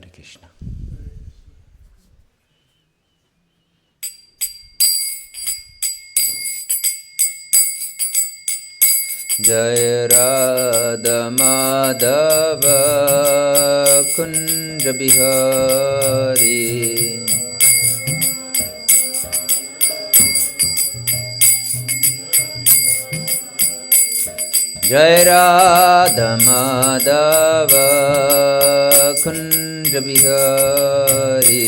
Hare Krishna. Jai Radha Madhava Kunja Bihari Jai Radha Madhava Kunja Bihari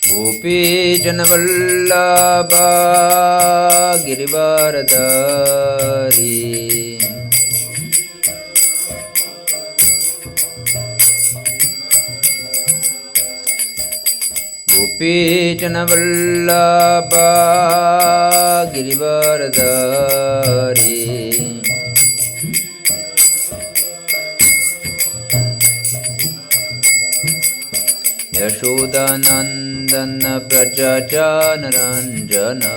Gopi Janavallabha Girivaradari Gopi Janavallabha Girivaradari Yashodanandana Prajajanaranjana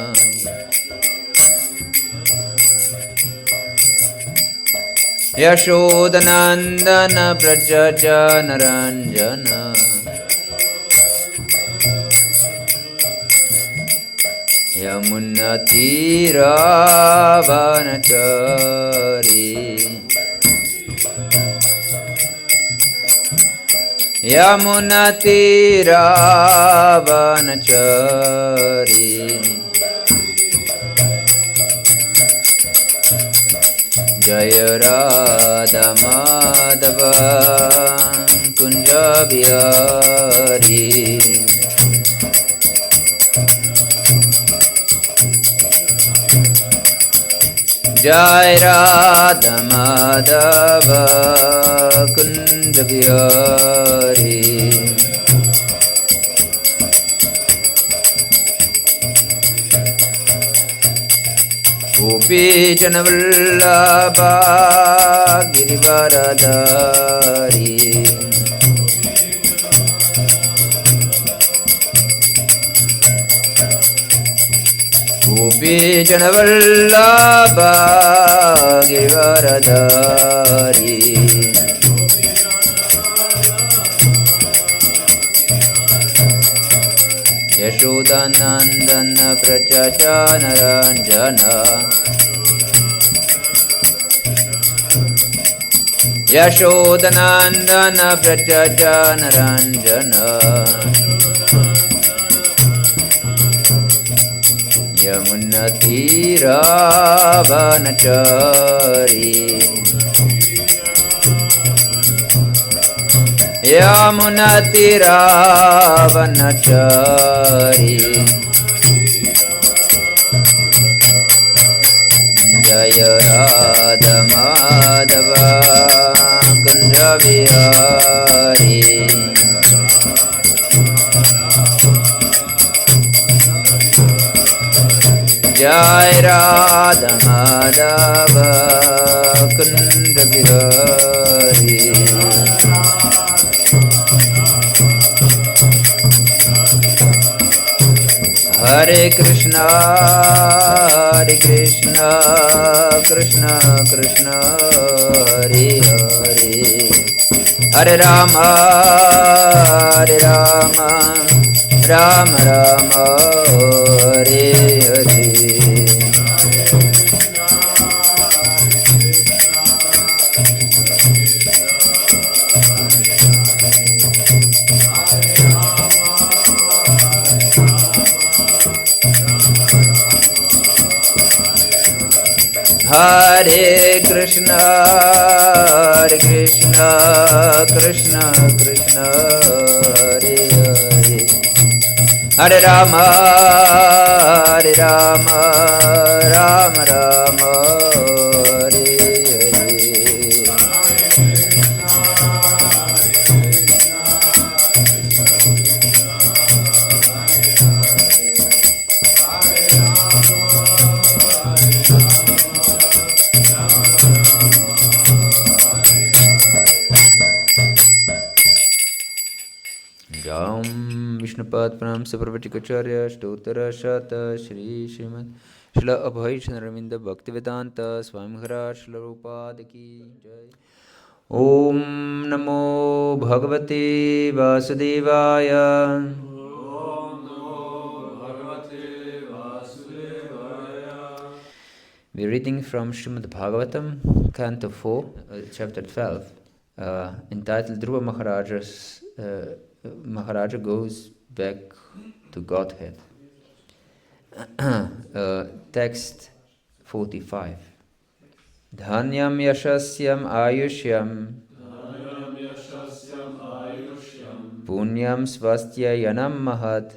Yashodanandana Prajajanaranjana Yamunatiravanachari Yamunatiravanachari Jaya Radha Madhava Kunja Bihari Jai Radha Madhava Kunja Bihari Gopi Janavallabha Girivaradari Gopi Janavallabha Girivaradari Yashodanandana Prajajanaranjana Yashodanandana Prajajanaranjana Yamunatiravanachari Yamunatiravanachari Jaya Radha Madhava Kunja Bihari Jai Radha Madhava Kunja Bihari Hare Krishna Krishna Krishna Hare Hare Hare Rama Rama Rama Hare Hare Hare Krishna Krishna Krishna Hare Hare Hare Rama Rama Rama Hare Hare Jam Vishnupad Pranam Saparvatikacharya Stottara Shata Shri Srimad Shila Abhay Chandraminda Bhaktivedanta Swami Maharaj Shila Prabhupada Ki Jai. Om Namo Bhagavate Vasudevaya. Om Namo Bhagavate Vasudevaya. We're reading from Srimad Bhagavatam, Canto 4, Chapter 12, entitled Dhruva Maharaja goes back to Godhead. Text 45. Dhanyam yashasyam ayushyam punyam swastyayanam mahat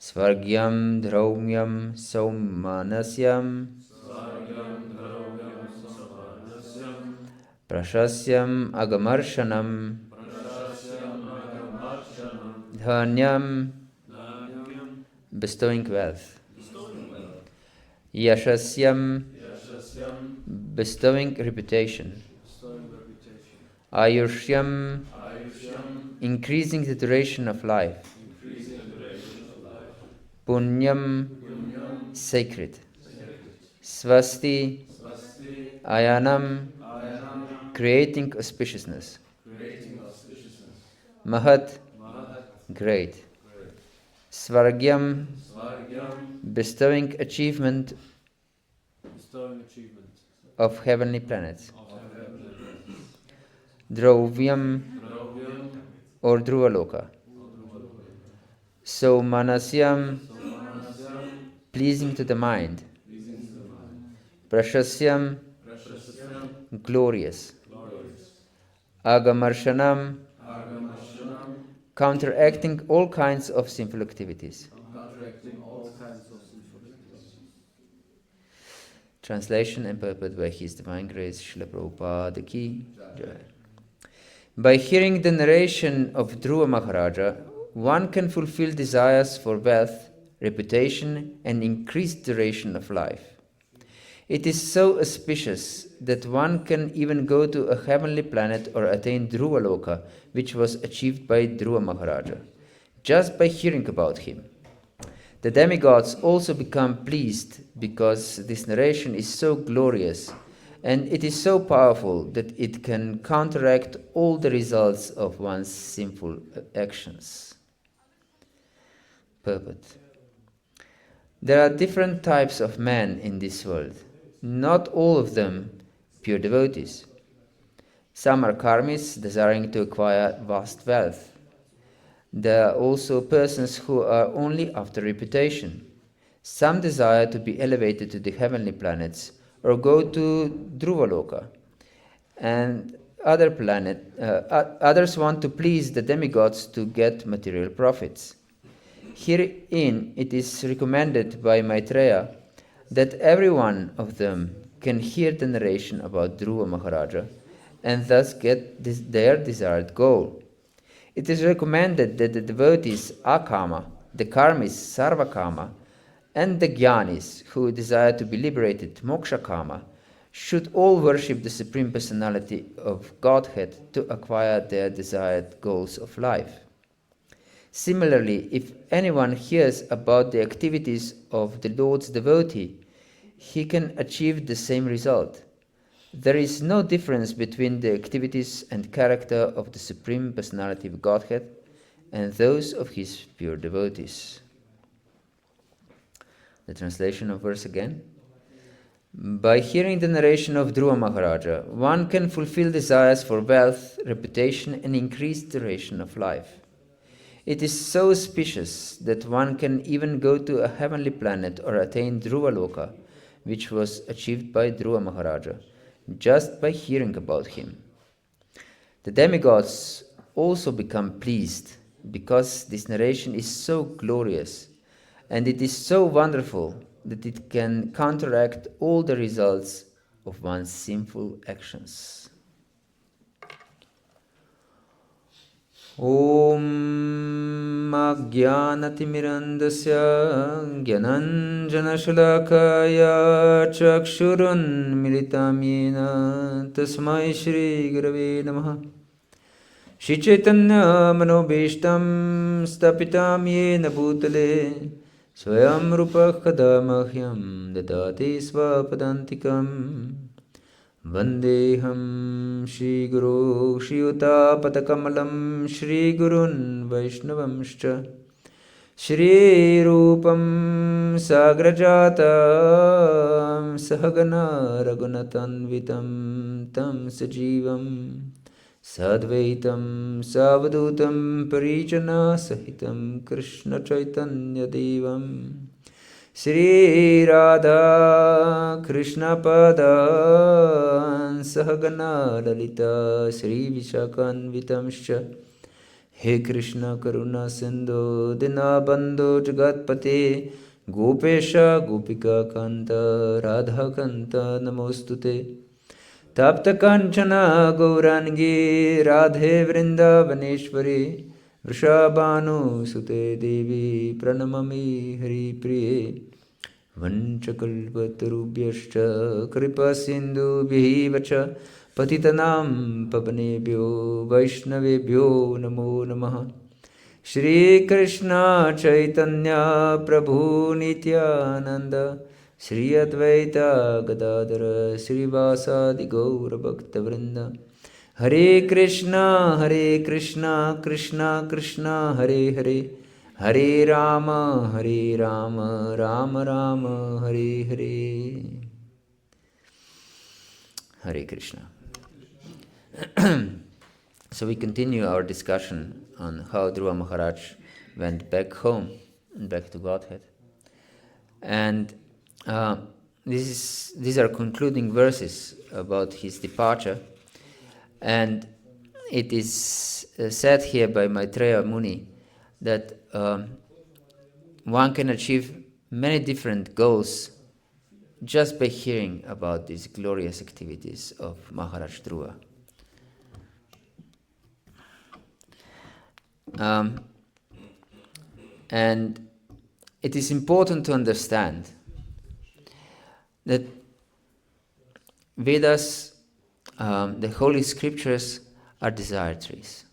svargyam draumyam saumanasyam prashasyam agamarshanam dhanyam bestowing wealth, yashasyam bestowing reputation, ayushyam increasing the duration of life, punyam sacred, swasti ayanam creating auspiciousness, mahat great, svargyam bestowing achievement of heavenly planets, Drovyam or Dhruvaloka, so Manasyam pleasing to the mind, Prashasyam glorious, Agamarshanam counteracting all kinds of sinful activities. Translation and purport by His Divine Grace Srila Prabhupada Ki Jai. By hearing the narration of Dhruva Maharaja, one can fulfill desires for wealth, reputation, and increased duration of life. It is so auspicious that one can even go to a heavenly planet or attain Dhruvaloka, which was achieved by Dhruva Maharaja, just by hearing about him. The demigods also become pleased because this narration is so glorious and it is so powerful that it can counteract all the results of one's sinful actions. Purport. There are different types of men in this world, not all of them pure devotees. Some are karmis, desiring to acquire vast wealth. There are also persons who are only after reputation. Some desire to be elevated to the heavenly planets or go to Dhruvaloka. And others want to please the demigods to get material profits. Herein it is recommended by Maitreya that every one of them can hear the narration about Dhruva Maharaja and thus get their desired goal. It is recommended that the devotees Akama, the Karmis Sarvakama, and the Jnanis who desire to be liberated Moksha Kama should all worship the Supreme Personality of Godhead to acquire their desired goals of life. Similarly, if anyone hears about the activities of the Lord's devotee, he can achieve the same result. There is no difference between the activities and character of the Supreme Personality of Godhead and those of his pure devotees. The translation of verse again. By hearing the narration of Dhruva Maharaja, one can fulfill desires for wealth, reputation, and increased duration of life. It is so auspicious that one can even go to a heavenly planet or attain Dhruvaloka, which was achieved by Dhruva Maharaja, just by hearing about him. The demigods also become pleased because this narration is so glorious and it is so wonderful that it can counteract all the results of one's sinful actions. Om Ajnanatimirandasya Gyananjanashalakaya Chakshurun Militam Yena Tasmai Shri Gurave Namaha Shri Chaitanya Manobhishtam Stapitam Yena Bhutale Swayam rupa kada mahyam dadati svapadantikam Vandeham Shri Guru Shri Yuta Patakamalam Shri Gurun Vaishnavamscha Shri Rupam Sagrajatam Sahagana Raghunatanvitam Tam Sajivam Sadvaitam Savadutam Parijana Sahitam Krishna Chaitanya Devam Shri Radha Krishna Padan Sahagana Lalita Shri Vishakanvitamscha He Krishna Karuna Sindhu Dinabandhu Jagatpate Gopesha Gopika Kanta Radha Kanta Namostute Tapta Kanchana Gaurangi Radhe Vrindavaneshwari Vrishabhanu Sute Devi Pranamami Hari Priye Vanchakalpatarubhyascha Kripa Sindhu Bhivacha Patitanam Pavanebhyo Vaishnavebhyo Namo Namaha Shri Krishna Chaitanya Prabhu Nityananda Shri Advaita Gadadara Shri Vasadi Gaura Bhakta Vrinda Hare Krishna Krishna Krishna Hare Hare Hare Rama Rama Rama Hare Hare Hare Krishna. So we continue our discussion on how Dhruva Maharaj went back home and back to Godhead. And these are concluding verses about his departure. And it is said here by Maitreya Muni that one can achieve many different goals just by hearing about these glorious activities of Maharaj Dhruva. And it is important to understand that Vedas, the holy scriptures, are desire trees.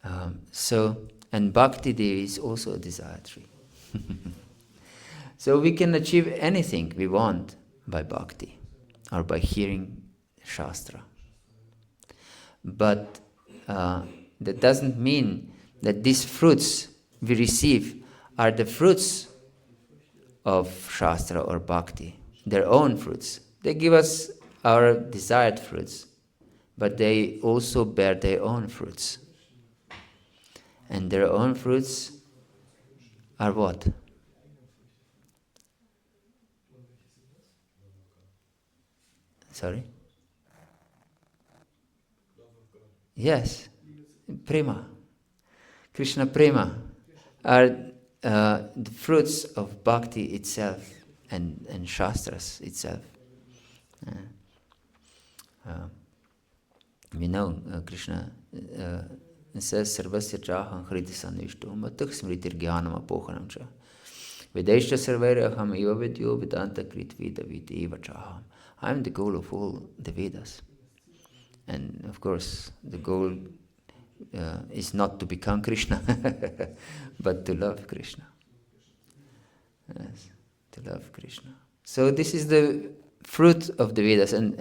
And Bhakti Devi is also a desire tree. So we can achieve anything we want by Bhakti or by hearing Shastra. But that doesn't mean that these fruits we receive are the fruits of Shastra or Bhakti, their own fruits. They give us our desired fruits, but they also bear their own fruits. And their own fruits are what? Sorry? Yes, prema. Krishna prema are the fruits of bhakti itself and shastras itself. We know Krishna says, Sarvasya chaham hriti sanvishto matak smritir jnanam apokhanam cha Vedaishya sarvairaham eva vidyo vedanta krit vida vita eva chaham. I am the goal of all the Vedas. And of course, the goal is not to become Krishna, but to love Krishna. Yes, to love Krishna. So this is the fruit of the Vedas, and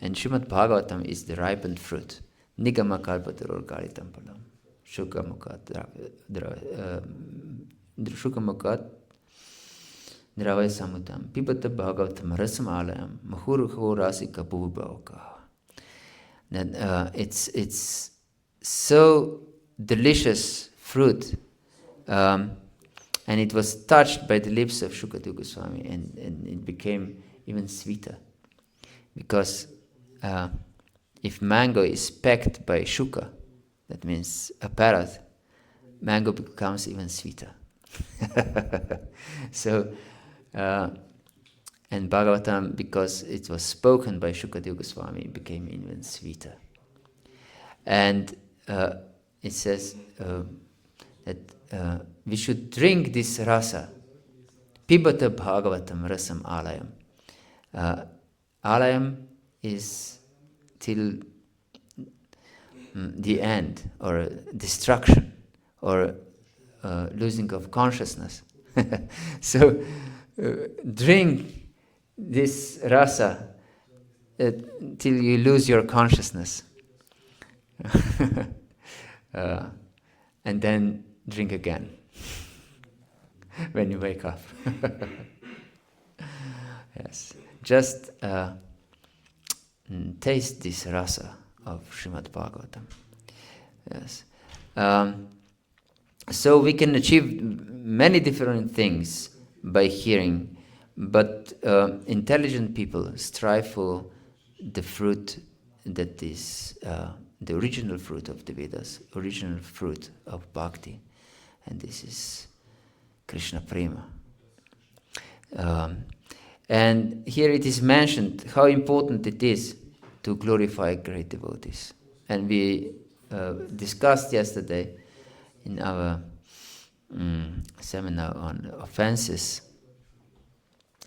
Srimad Bhagavatam is the ripened fruit. Nigama kalpataror kalitam palam. Shukamukat dravaya samutam. Pibata Bhagavatam rasam alayam. Mahurho rasika bhubhauka. That it's so delicious fruit, and it was touched by the lips of Shukadeva Goswami, and it became even sweeter. Because if mango is pecked by Shuka, that means a parrot, mango becomes even sweeter. So, and Bhagavatam, because it was spoken by Shukadeva Goswami, it became even sweeter. And it says that we should drink this rasa. Pibata Bhagavatam rasam alayam. Alayam is till the end, or destruction, or losing of consciousness. So drink this rasa till you lose your consciousness. And then drink again when you wake up. Yes, just taste this rasa of Srimad Bhagavatam. Yes, so we can achieve many different things by hearing, but intelligent people strive for the fruit that is the original fruit of the Vedas, original fruit of bhakti, and this is Krishna Prema. And here it is mentioned how important it is to glorify great devotees. And we discussed yesterday in our seminar on offences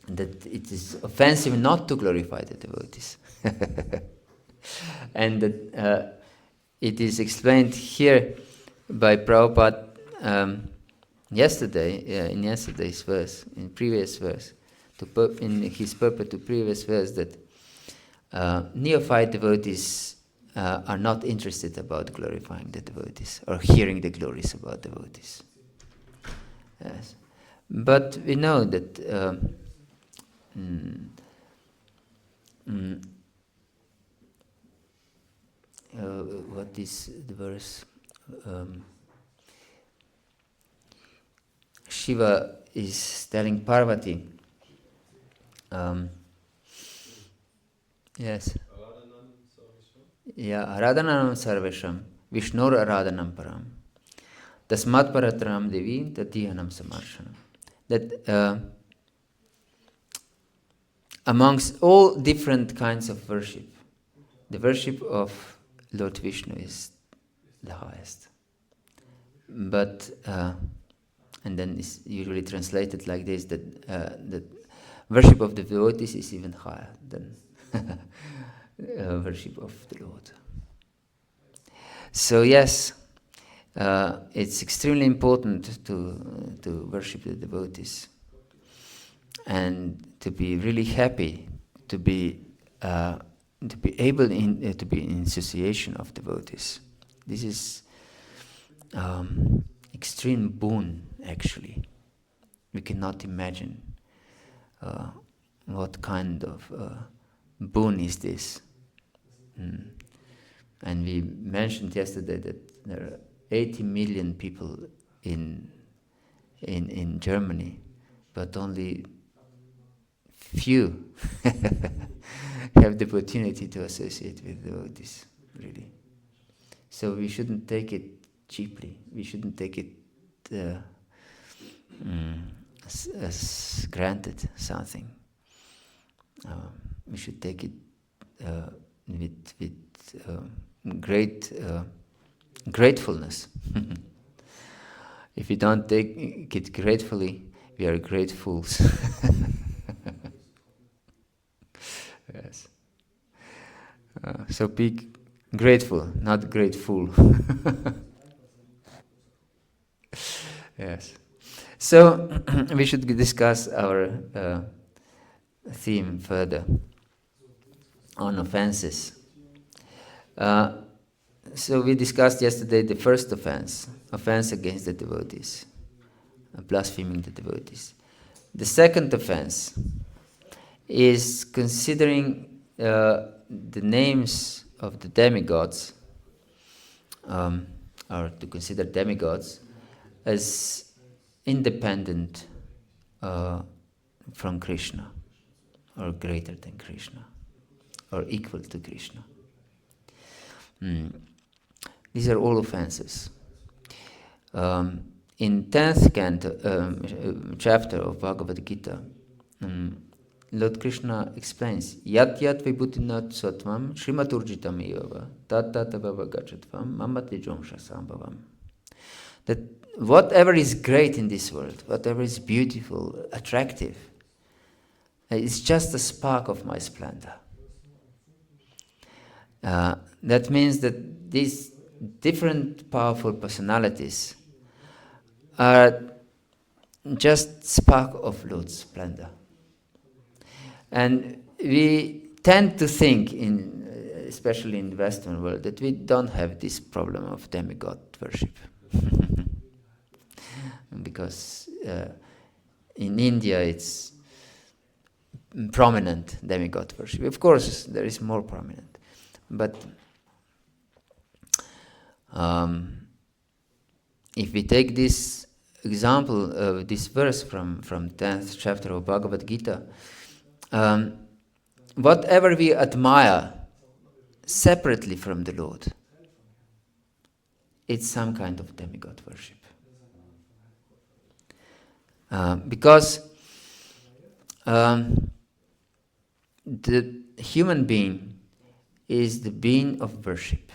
that it is offensive not to glorify the devotees. And that it is explained here by Prabhupada yesterday, in yesterday's verse, in previous verse, in his purport to previous verse, that neophyte devotees are not interested about glorifying the devotees or hearing the glories about devotees. Yes. But we know that what is the verse? Shiva is telling Parvati, yes, yeah, Aradhanam Sarvesham, Vishnur Aradhanam Param, Tasmat Paratram Devi, Tatihanam Samarshanam. That amongst all different kinds of worship, the worship of Lord Vishnu is the highest. But and then it's usually translated like this, that the worship of the devotees is even higher than worship of the Lord. So yes, it's extremely important to worship the devotees and to be really happy to be able to be in association of devotees. This is extreme boon, actually. We cannot imagine what kind of boon is this. And we mentioned yesterday that there are 80 million people in Germany, but only few have the opportunity to associate with devotees, really. So we shouldn't take it cheaply. We shouldn't take it as granted something. We should take it with great gratefulness. If we don't take it gratefully, we are great fools. Yes. So be grateful, not grateful. Yes. So we should discuss our theme further on offences. So we discussed yesterday the first offense against the devotees, blaspheming the devotees. The second offense is considering the names of the demigods, or to consider demigods as independent from Krishna, or greater than Krishna, or equal to Krishna. These are all offenses. In 10th chapter of Bhagavad-Gita, Lord Krishna explains, Yat yat vibhutinat satvam shrimaturjitam eva tat tatavava gachatvam mamatijom shasambhavam. That whatever is great in this world, whatever is beautiful, attractive, is just a spark of my splendor. That means that these different powerful personalities are just spark of Lord's splendor. And we tend to think, especially in the Western world, that we don't have this problem of demigod worship. Because in India it's prominent demigod worship. Of course, there is more prominent. But if we take this example, this verse from 10th chapter of Bhagavad-Gita, whatever we admire separately from the Lord, it's some kind of demigod worship. Because the human being is the being of worship.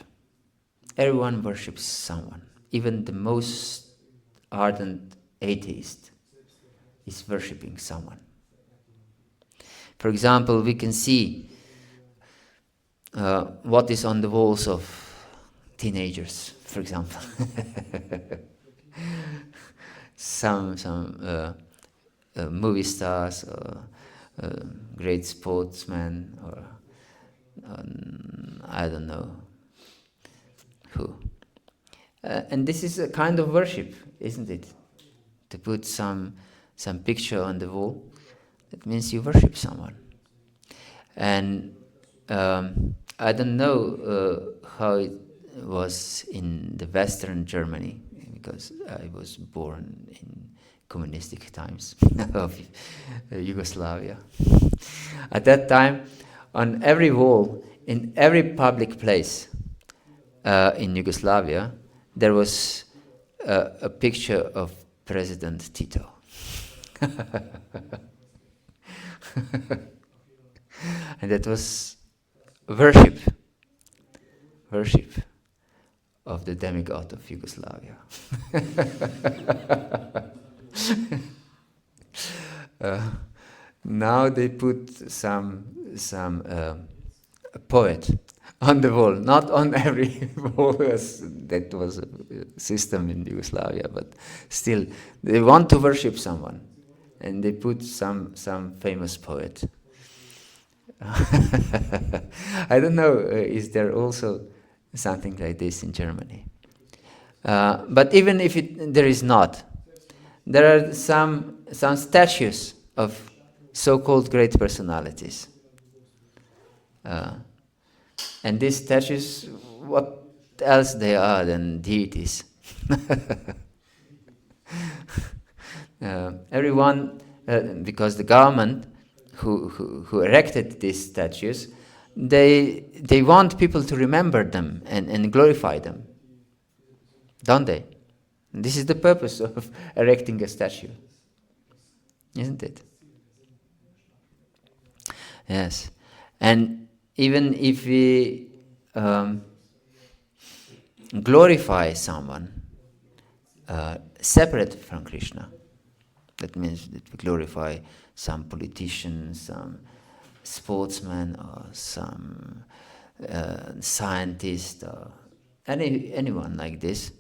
Everyone worships someone. Even the most ardent atheist is worshipping someone. For example, we can see what is on the walls of teenagers, for example. some movie stars, or great sportsmen, or I don't know who. And this is a kind of worship, isn't it? To put some picture on the wall, that means you worship someone. And I don't know how it was in the Western Germany, because I was born in communistic times of Yugoslavia. At that time, on every wall, in every public place in Yugoslavia, there was a picture of President Tito. And that was worship of the demigod of Yugoslavia. Now they put some poet on the wall, not on every wall, as that was a system in Yugoslavia, but still they want to worship someone, and they put some famous poet. I don't know, is there also something like this in Germany? But even if there is not, there are some statues of so-called great personalities. And these statues, what else they are than deities? Everyone, because the government who erected these statues, they want people to remember them and glorify them, don't they? And this is the purpose of erecting a statue, isn't it? Yes. And even if we glorify someone separate from Krishna, that means that we glorify some politician, some sportsman, or some scientist, or anyone like this,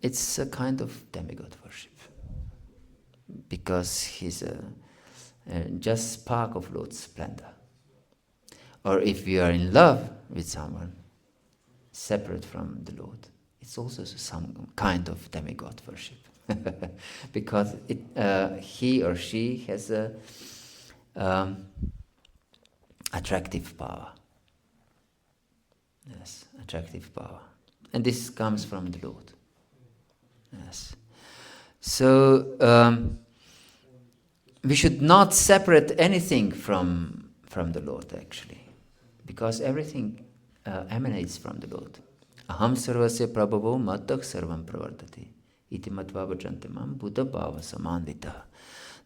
it's a kind of demigod worship, because he's just spark of Lord's splendor. Or if we are in love with someone separate from the Lord, it's also some kind of demigod worship. Because he or she has a attractive power. Yes, attractive power. And this comes from the Lord. Yes. So we should not separate anything from the Lord, actually, because everything emanates from the Lord. Aham sarvasya prabhavo mattah sarvam pravardati iti matva bhajante mam buddha bhava samandita.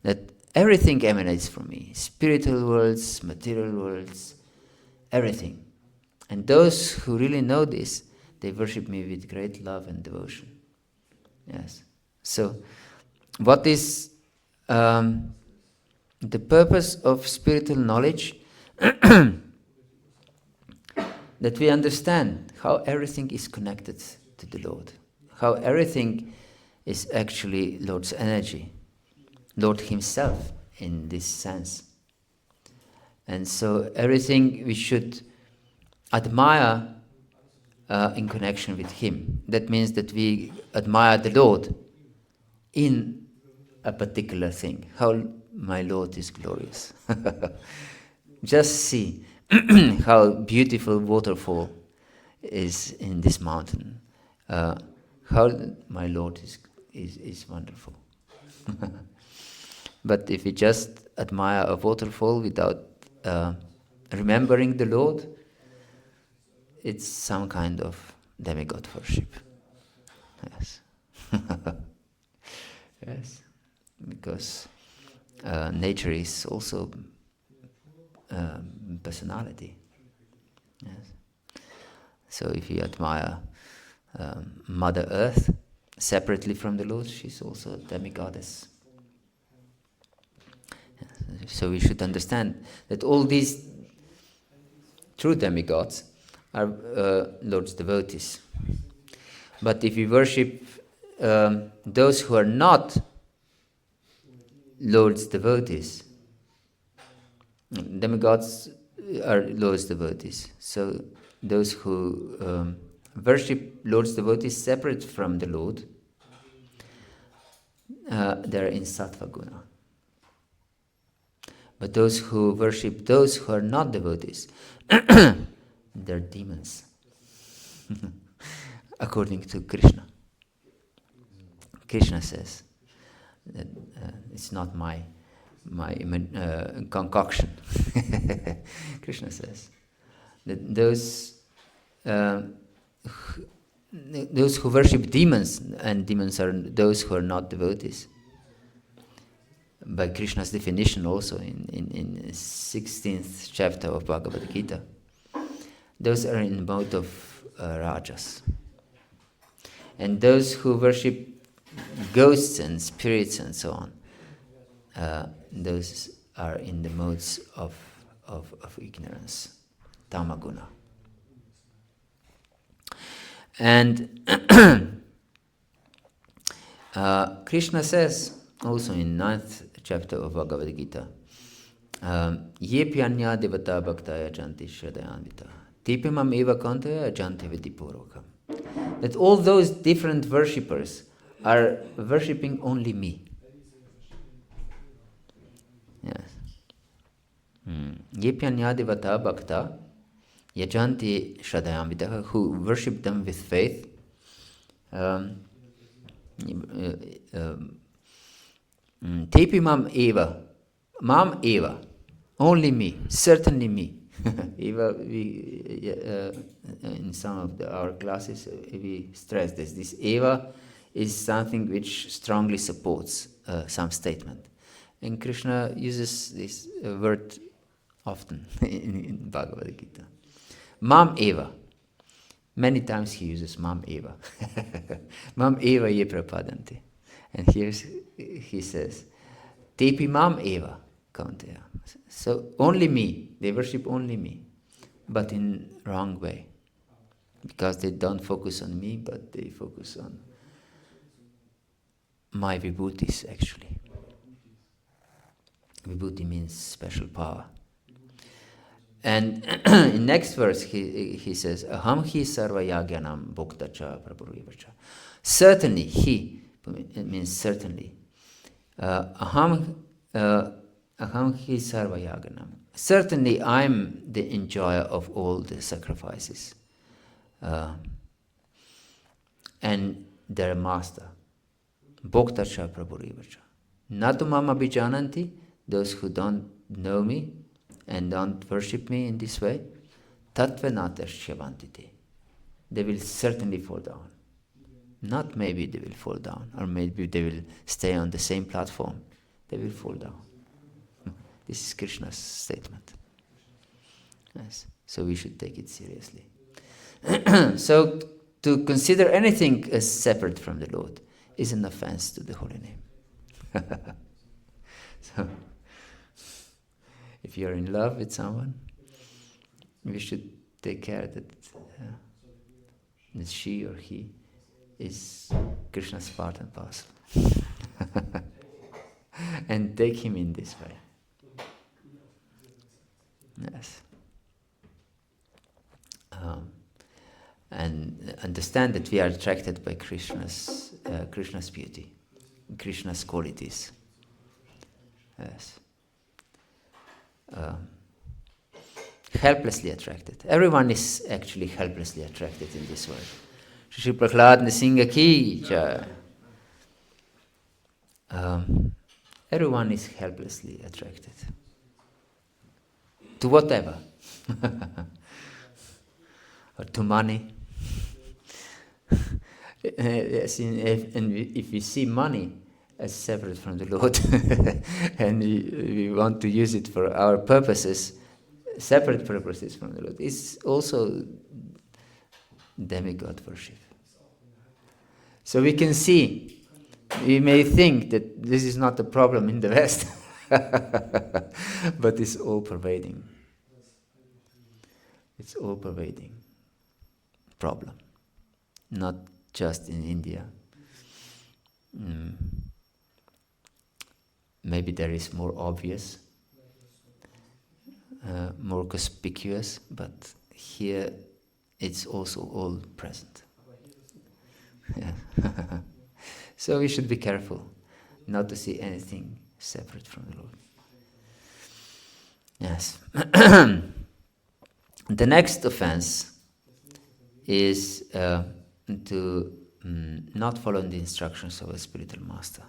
That everything emanates from me, spiritual worlds, material worlds, everything. And those who really know this, they worship me with great love and devotion. Yes. So, what is the purpose of spiritual knowledge? That we understand how everything is connected to the Lord, how everything is actually Lord's energy, Lord himself in this sense. And so everything we should admire in connection with him. That means that we admire the Lord in a particular thing. How my Lord is glorious. Just see how beautiful waterfall is in this mountain. How my Lord is wonderful. But if we just admire a waterfall without remembering the Lord, it's some kind of demigod worship. Yes. Yes. Because nature is also personality. Yes. So if you admire Mother Earth separately from the Lord, she's also a demigoddess. Yes. So we should understand that all these true demigods are Lord's devotees. But if we worship those who are not Lord's devotees, demigods are Lord's devotees. So those who worship Lord's devotees separate from the Lord, they're in sattva guna. But those who worship those who are not devotees, they're demons, according to Krishna. Krishna says that it's not my concoction. Krishna says that those who worship demons, and demons are those who are not devotees, by Krishna's definition also in 16th chapter of Bhagavata-gita, those are in the mode of rajas. And those who worship ghosts and spirits and so on, those are in the modes of ignorance, tamaguna. And Krishna says also in 9th chapter of Bhagavad Gita, Yepi anya devata bhaktaya janti shraddhayanvita tipimam eva kantaya jante vidipurokam. That all those different worshippers are worshipping only me. Yes. Yepi anya devata bhakta yajanti shraddhayanvita, who worship them with faith, Tepi mam eva, only me, certainly me. Eva, in some of our classes, we stress this. This eva is something which strongly supports some statement. And Krishna uses this word often in Bhagavad Gita. Mam eva. Many times he uses mam eva. Mam eva ye prapadanti. And here he says, Tepi mam eva kaunteya. So only me, they worship only me, but in wrong way. Because they don't focus on me, but they focus on my vibhutis actually. Vibhuti means special power. And in next verse he says, Aham hi sarva yagyanam bhoktacha prabhurevacha. Certainly he, it means certainly. Aham hi sarva yaganam. Certainly I'm the enjoyer of all the sacrifices. And their master. Bhoktacha prabhurevacha. Natu mama bijananti, those who don't know me and don't worship me in this way, tattvanatasyavantite. They will certainly fall down. Not maybe they will fall down, or maybe they will stay on the same platform. They will fall down. This is Krishna's statement. Yes. So we should take it seriously. So to consider anything as separate from the Lord is an offense to the holy name. So if you are in love with someone, we should take care that she or he is Krishna's part and parcel. And take him in this way. Yes. And understand that we are attracted by Krishna's beauty, Krishna's qualities. Yes. Helplessly attracted. Everyone is actually helplessly attracted in this world. Shri Prahlad Nrsimha ki jai. Everyone is helplessly attracted to whatever, or to money. Yes, if we see money as separate from the Lord, and we want to use it for our purposes, separate purposes from the Lord, it's also demigod worship. So we can see, we may think that this is not a problem in the West, but it's all pervading. It's all pervading problem, not just in India. Maybe there is more obvious, more conspicuous, but here it's also all present. Yeah. So we should be careful not to see anything separate from the Lord. Yes. The next offense is to not follow the instructions of a spiritual master.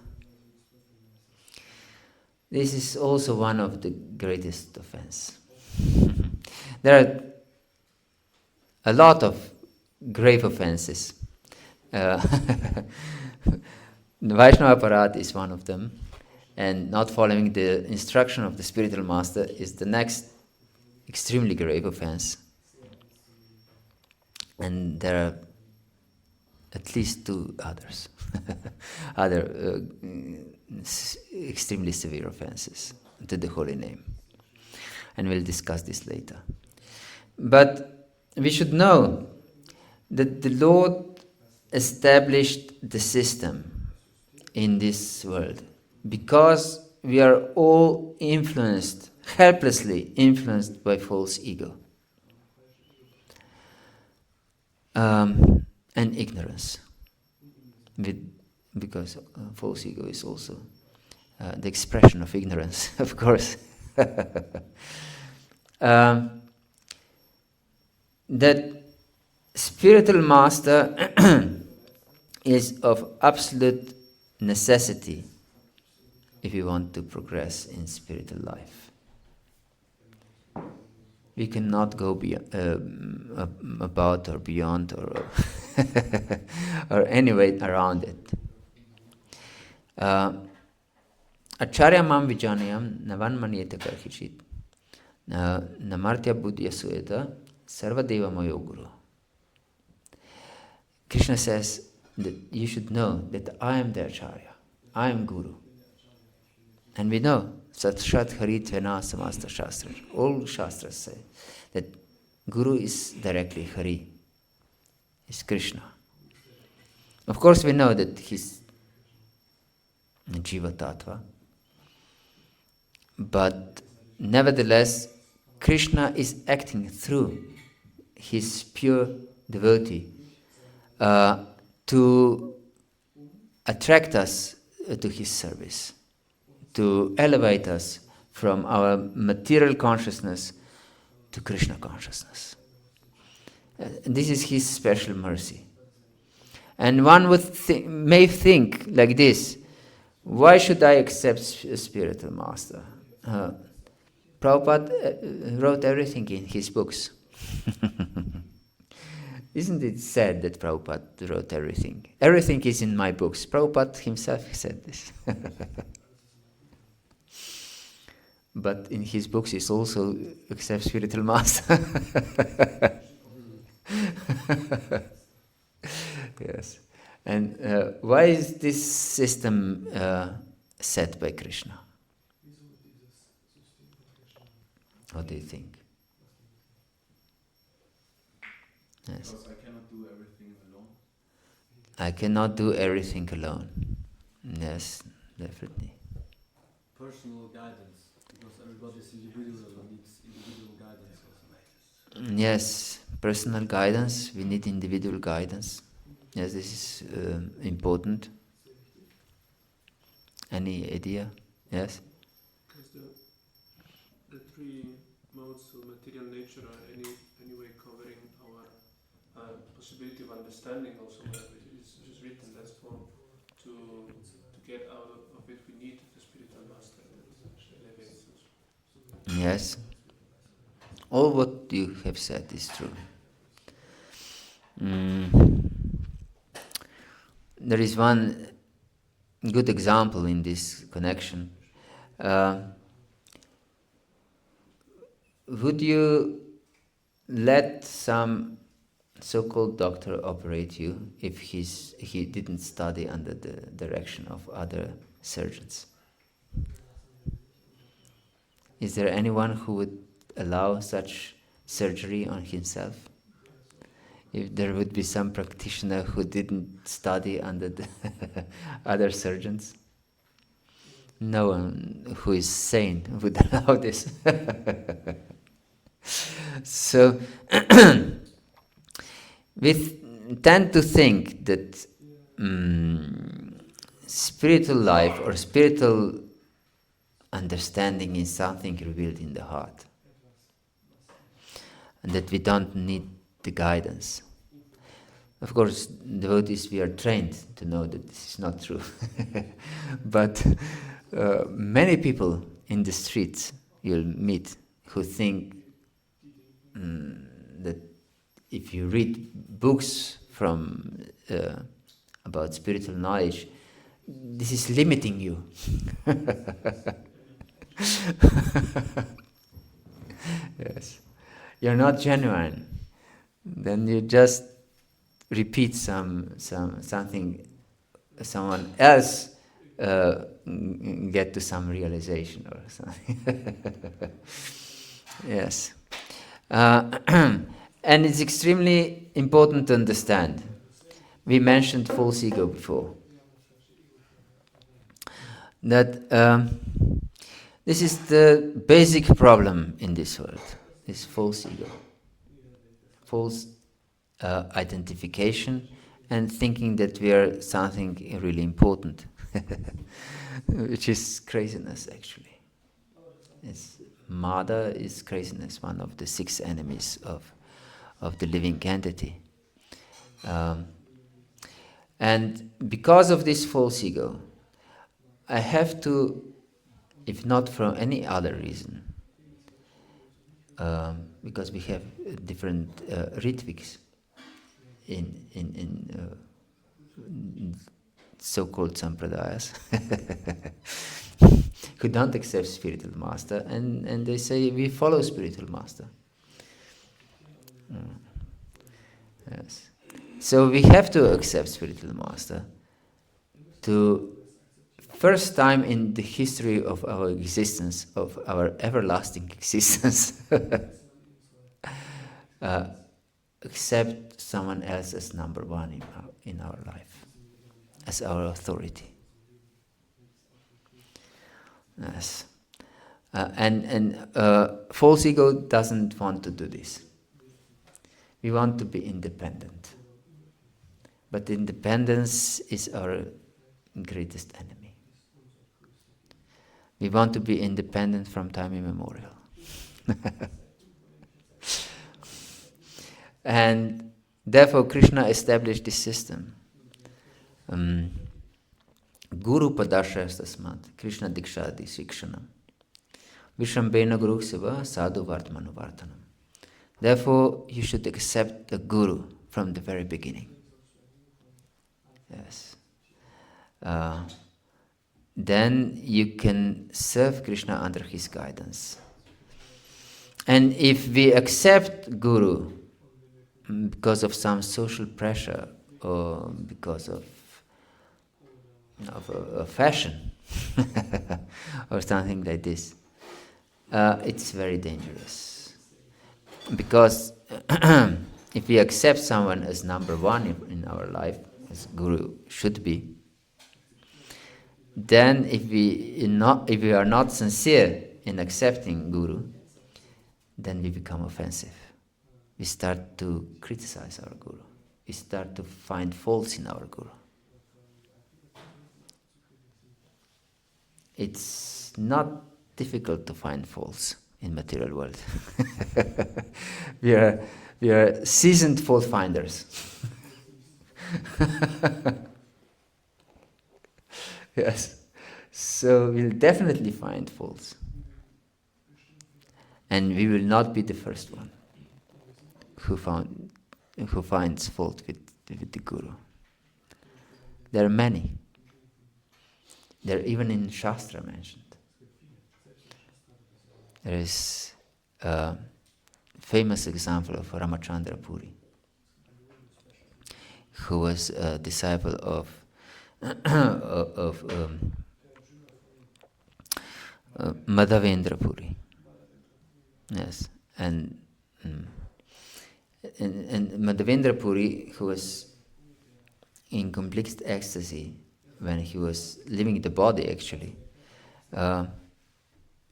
This is also one of the greatest offense. There are a lot of grave offenses. The Vaishnava Aparadha is one of them, and not following the instruction of the spiritual master is the next extremely grave offense. And there are at least two others, other extremely severe offenses to the holy name. And we'll discuss this later. But we should know that the Lord established the system in this world because we are all influenced, helplessly influenced by false ego and ignorance. Because false ego is also the expression of ignorance, of course. That spiritual master is of absolute necessity if you want to progress in spiritual life. We cannot go about or beyond or or any way around it. Acharya mam vijanayam navan maniyeta karhichit namartya buddhya sueta sarvadeva mayo guru. Krishna says that you should know that I am the Acharya, I am Guru. And we know, Satshat Harit Vena Samasta Shastra. All Shastras say that Guru is directly Hari, is Krishna. Of course we know that he's Jiva Tattva, but nevertheless Krishna is acting through his pure devotee to attract us to his service, to elevate us from our material consciousness to Krishna consciousness. This is his special mercy. And one would may think like this: why should I accept a spiritual master? Prabhupada wrote everything in his books. Isn't it sad that Prabhupada wrote everything? Everything is in my books. Prabhupada himself said this. But in his books he also accepts spiritual master. Yes. And why is this system set by Krishna? What do you think? Yes. Because I cannot do everything alone. I cannot do everything alone. Yes, definitely. Personal guidance, because everybody is individual and needs individual guidance also. Yes, personal guidance. We need individual guidance. Yes, this is important. Any idea? Yes? Because the three modes of material nature are anyway covering our possibility of understanding also, which is written that's form to get out of it we need the spiritual master that elevates us. Yes. All what you have said is true. There is one good example in this connection. Would you let some so-called doctor operate you if he didn't study under the direction of other surgeons? Is there anyone who would allow such surgery on himself? If there would be some practitioner who didn't study under the other surgeons? No one who is sane would allow this. So, we tend to think that spiritual life or spiritual understanding is something revealed in the heart, and that we don't need the guidance. Of course, devotees, we are trained to know that this is not true. But many people in the streets you'll meet who think that if you read books from about spiritual knowledge, this is limiting you. Yes, you're not genuine. Then you just repeat something someone else get to some realization or something. Yes. And it's extremely important to understand. We mentioned false ego before. That this is the basic problem in this world, is false ego. False identification and thinking that we are something really important, which is craziness actually. Mada is craziness, one of the 6 enemies of the living entity. And because of this false ego, I have to, if not for any other reason, because we have different ritviks in so-called sampradayas who don't accept spiritual master, and they say we follow spiritual master. Yes. So we have to accept spiritual master to first time in the history of our existence, of our everlasting existence, accept someone else as number one in our life, as our authority. Yes. And false ego doesn't want to do this. We want to be independent. But independence is our greatest enemy. We want to be independent from time immemorial. And therefore Krishna established this system. Guru padashas tasmat, Krishna dikshadi sikshanam. Vishambena guru seva sadhu vartmanu vartanam. Therefore you should accept the guru from the very beginning. Yes. Then you can serve Krishna under his guidance. And if we accept Guru because of some social pressure or because of a fashion or something like this, it's very dangerous. Because if we accept someone as number one in our life, as Guru should be, then if we are not sincere in accepting Guru, then we become offensive. We start to criticize our Guru. We start to find faults in our Guru. It's not difficult to find faults in material world. we are seasoned fault finders. Yes. So we'll definitely find faults. And we will not be the first one who finds fault with the Guru. There are many. They're even in Shastra mentioned. There is a famous example of Ramachandra Puri, who was a disciple of Madhavendra Puri. Yes, and Madhavendra Puri, who was in complete ecstasy when he was leaving the body, actually,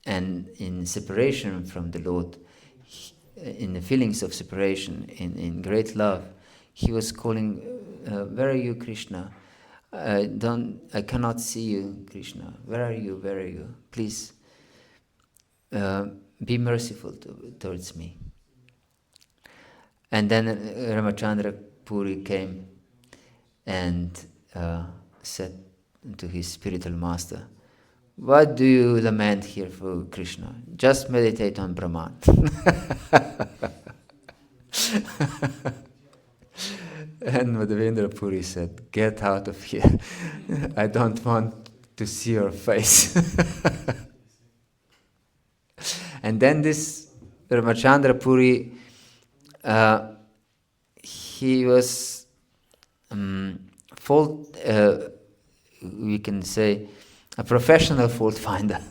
and in separation from the Lord, in the feelings of separation, in great love, he was calling, "Where are you, Krishna? I cannot see you, Krishna. Where are you? Where are you? Please, be merciful towards me." And then Ramachandra Puri came and said to his spiritual master, "What do you lament here for Krishna? Just meditate on Brahman." And Madhavendra Puri said, "Get out of here. I don't want to see your face." And then this Ramachandra Puri, he was we can say, a professional fault finder.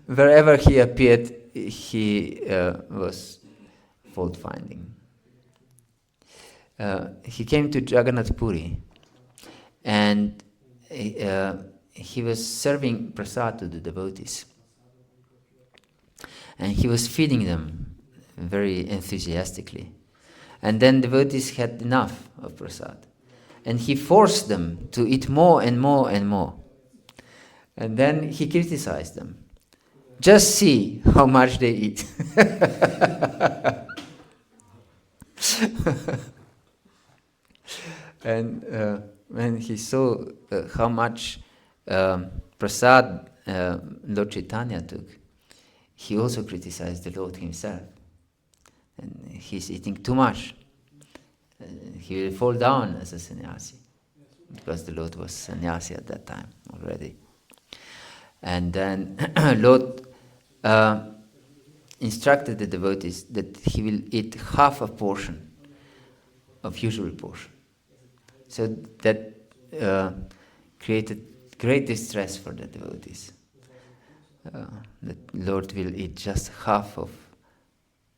Wherever he appeared, he was fault finding. He came to Jagannath Puri, and he was serving prasad to the devotees. And he was feeding them very enthusiastically. And then devotees had enough of prasad. And he forced them to eat more and more and more. And then he criticized them. Just see how much they eat. And when he saw how much prasad Lord Chaitanya took, he also criticized the Lord himself. And he's eating too much. He will fall down as a sannyasi, because the Lord was sannyasi at that time already. And then Lord instructed the devotees that he will eat half a portion of usual portion. So that created great distress for the devotees. That Lord will eat just half of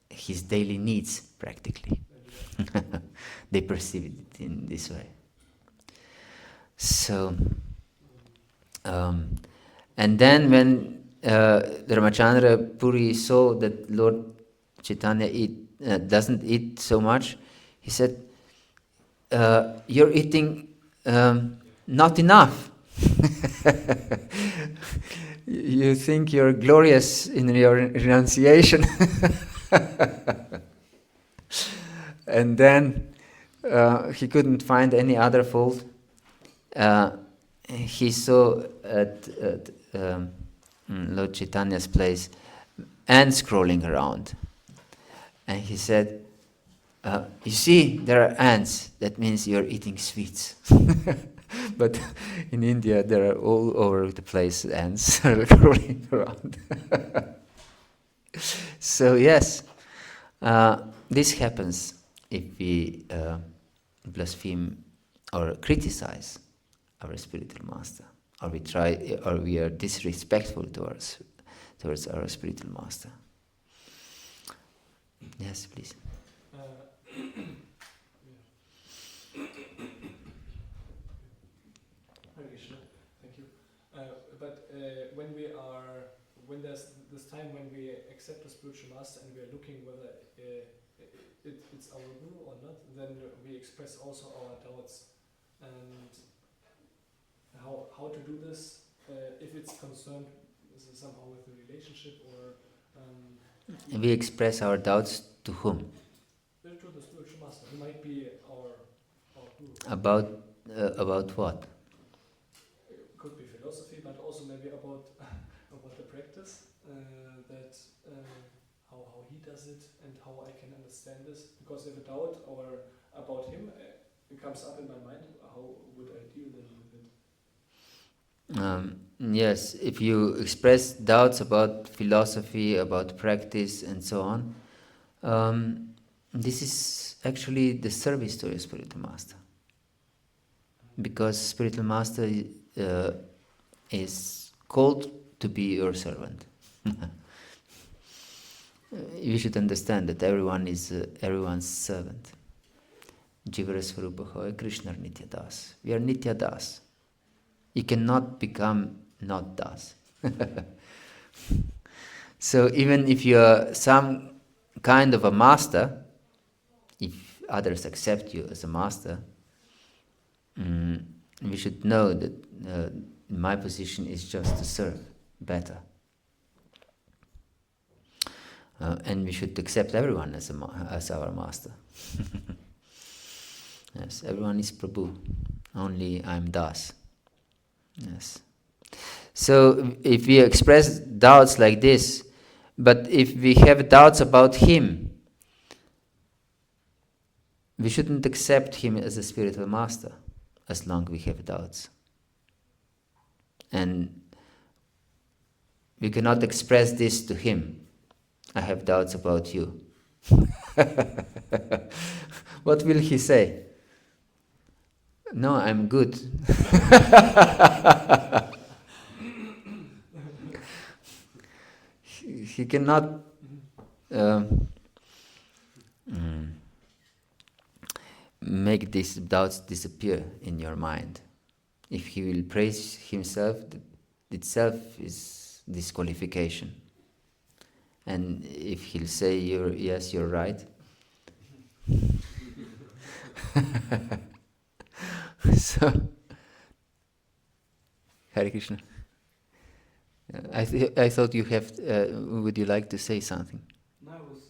his daily needs, practically. They perceived it in this way. So, and then when Ramachandra Puri saw that Lord Chaitanya doesn't eat so much, he said, "You're eating not enough. You think you're glorious in your renunciation." And then he couldn't find any other fault. He saw at Lord Chaitanya's place ants crawling around. And he said, "You see, there are ants. That means you're eating sweets." But in India, there are all over the place ants crawling around. So yes, this happens if we blaspheme or criticize our spiritual master, or we are disrespectful towards our spiritual master. Yes, please. when there's this time when we accept a spiritual master and we are looking whether it's our guru or not, then we express also our doubts and how to do this if it's concerned somehow with the relationship or We express our doubts to whom? to the spiritual master, who might be our guru. About what? It could be philosophy, but also maybe about the practice, that how he does it and how I can understand this. Because if a doubt or about him comes up in my mind, how would I deal then with it? Yes, if you express doubts about philosophy, about practice, and so on, this is actually the service to your spiritual master. Because spiritual master is called to be your servant. You should understand that everyone is everyone's servant. Jivara Swarupa Hoy Krishna Nitya Das. We are Nitya Das. You cannot become not Das. So even if you are some kind of a master, if others accept you as a master, we should know that my position is just to serve better. And we should accept everyone as our master. Yes, everyone is Prabhu. Only I'm Das. Yes. So if we express doubts like this, but if we have doubts about him, we shouldn't accept him as a spiritual master as long as we have doubts. And we cannot express this to him. I have doubts about you. What will he say? No, I'm good. He cannot make these doubts disappear in your mind. If he will praise himself, that itself is disqualification. And if he'll say, yes, you're right. So, Hare Krishna. I thought you have. Would you like to say something? No, I was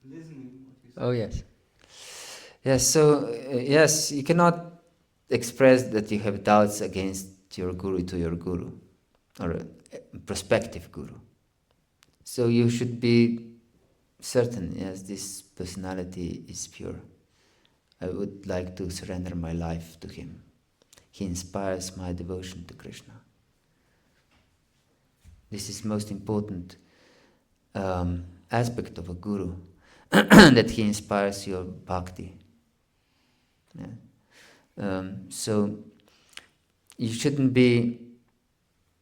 listening what you said. Oh yes. Yes. So yes, you cannot express that you have doubts against your guru to your guru, or a prospective guru. So you should be certain. Yes, this personality is pure. I would like to surrender my life to him. He inspires my devotion to Krishna. This is most important aspect of a guru, that he inspires your bhakti. Yeah. So you shouldn't be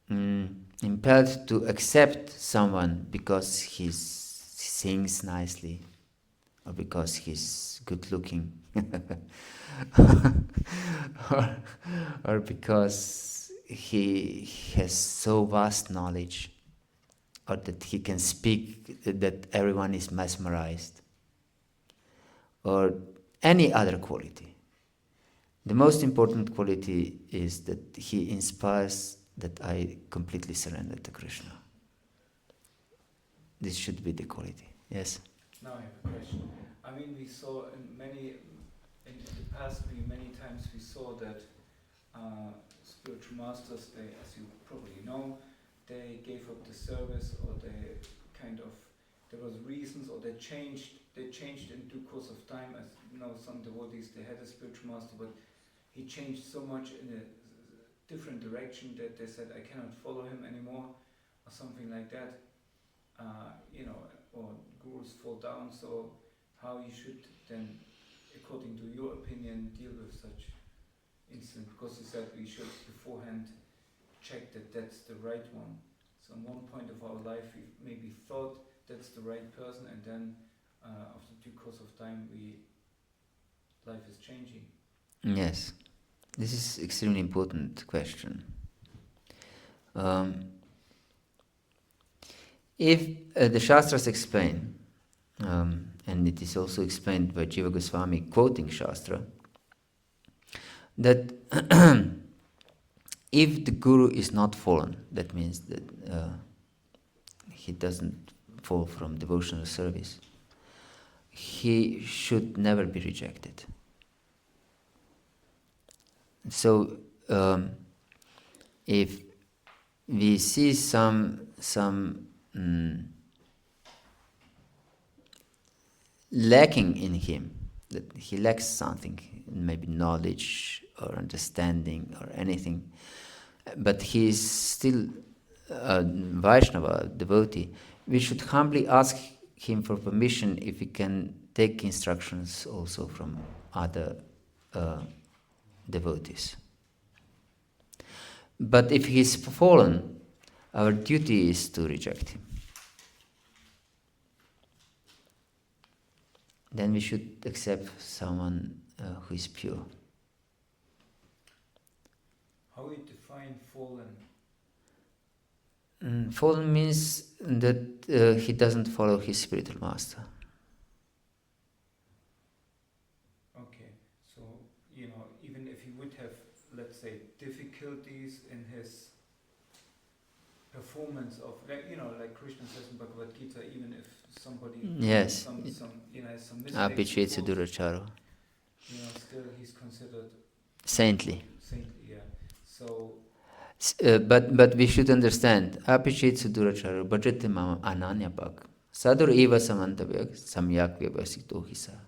impelled to accept someone because he sings nicely, or because he's good looking, or because he has so vast knowledge, or that he can speak that everyone is mesmerized, or any other quality. The most important quality is that he inspires that I completely surrender to Krishna. This should be the quality. Yes? Now I have a question. I mean, we saw in the past, many times we saw that spiritual masters, they, as you probably know, they gave up the service, or they there was reasons, or they changed in due course of time. As you know, some devotees, they had a spiritual master, but he changed so much in a different direction that they said, I cannot follow him anymore, or something like that. Or gurus fall down. So how you should then, according to your opinion, deal with such incident? Because you said we should beforehand check that that's the right one. So in one point of our life we maybe thought that's the right person, and then after due course of time life is changing. Yes. This is extremely important question. If the Shastras explain, and it is also explained by Jiva Goswami quoting Shastra, that if the Guru is not fallen, that means that he doesn't fall from devotional service, he should never be rejected. So if we see some lacking in him, that he lacks something, maybe knowledge or understanding or anything, but he is still a Vaishnava, devotee, we should humbly ask him for permission if he can take instructions also from other devotees. But if he is fallen, our duty is to reject him. Then we should accept someone who is pure. How we define fallen? Fallen means that he doesn't follow his spiritual master. Okay, so even if he would have, let's say, difficulties in his performance of, like Krishna says in Bhagavad-Gita, even if somebody Yes. some has some mistakes, Apichetsu duracharo. Still he's considered Saintly. saintly. Yeah. So But we should understand, apichetsu duracharo bhajate mama ananyapak sadur eva samantavyak samyak vyavasito hisa.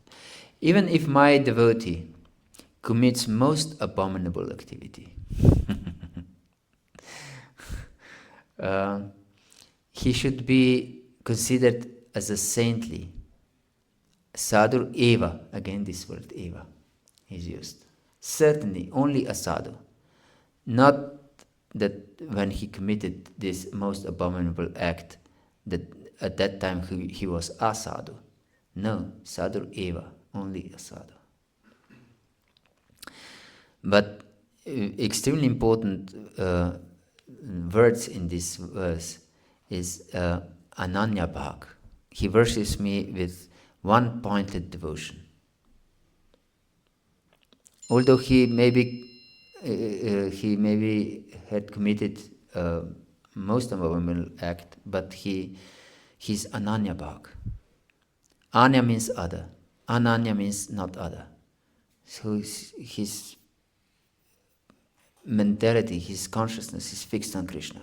Even if my devotee commits most abominable activity, he should be considered as a saintly. Sadhu eva, again this word eva is used. Certainly, only a sadhu. Not that when he committed this most abominable act, that at that time he was a sadhu. No, sadhu eva, only a sadhu. But extremely important words in this verse is Ananya Bhag. He worships me with one-pointed devotion. Although he maybe had committed most abominable act, but he's Ananya Bhag. Anya means other. Ananya means not other. So his mentality, his consciousness is fixed on Krishna.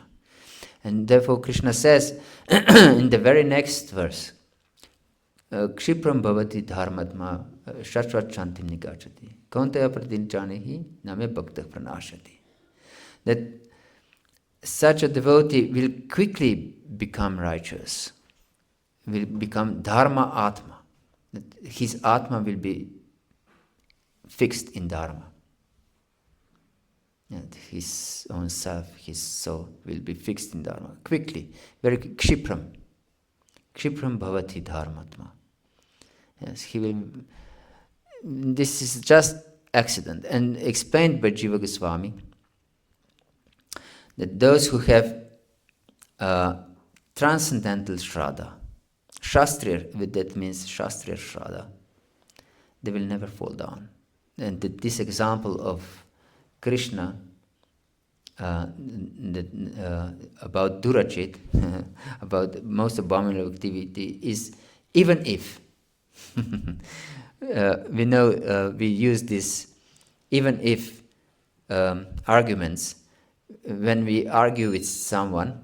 And therefore Krishna says in the very next verse, Kshipram Bhagavata-dharma dasa shashvat shantim nigachati kauntaya pradinjanihi name bhaktah pranashati. That such a devotee will quickly become righteous, will become dharma atma. That his atma will be fixed in dharma. And his own self, his soul will be fixed in dharma quickly, very kshipram. Kshipram bhavati dharmatma. Yes, he will. This is just accident, and explained by Jiva Goswami that those who have transcendental shraddha, shastriya, that means shastriya shraddha, they will never fall down. And this example of Krishna about Durachit, about most abominable activity, is even if. We know we use this even if arguments when we argue with someone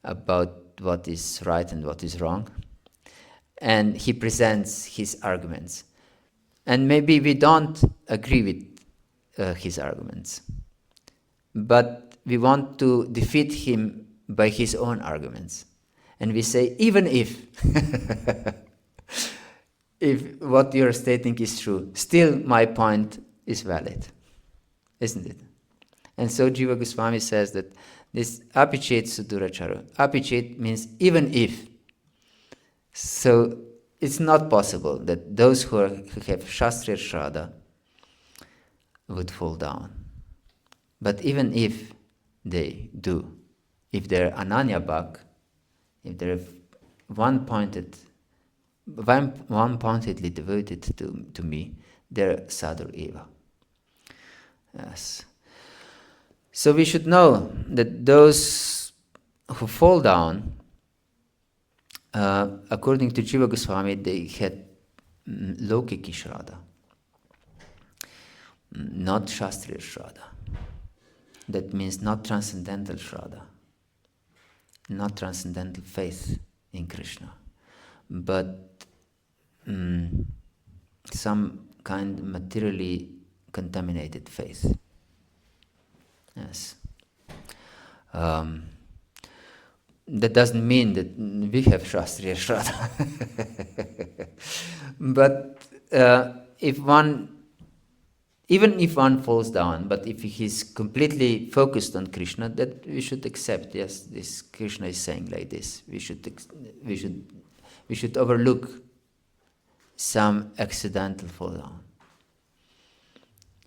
about what is right and what is wrong, and he presents his arguments. And maybe we don't agree with his arguments, but we want to defeat him by his own arguments. And we say, even if, if what you're stating is true, still my point is valid, isn't it? And so Jiva Goswami says that this apichet sudurachara, apichet means even if. So it's not possible that those who have shastriya shraddha would fall down. But even if they do, if they're ananya bhak, if they're one-pointedly devoted to me, they're sadhu eva. Yes. So we should know that those who fall down, according to Jiva Goswami, they had Lokiki Shraddha, not Shastriya Shraddha. That means not transcendental Shraddha, not transcendental faith in Krishna, but some kind of materially contaminated faith. Yes. That doesn't mean that we have Shastriya Shraddha. But even if one falls down, but if he is completely focused on Krishna, that we should accept. Yes, this Krishna is saying like this. We should overlook some accidental fall down,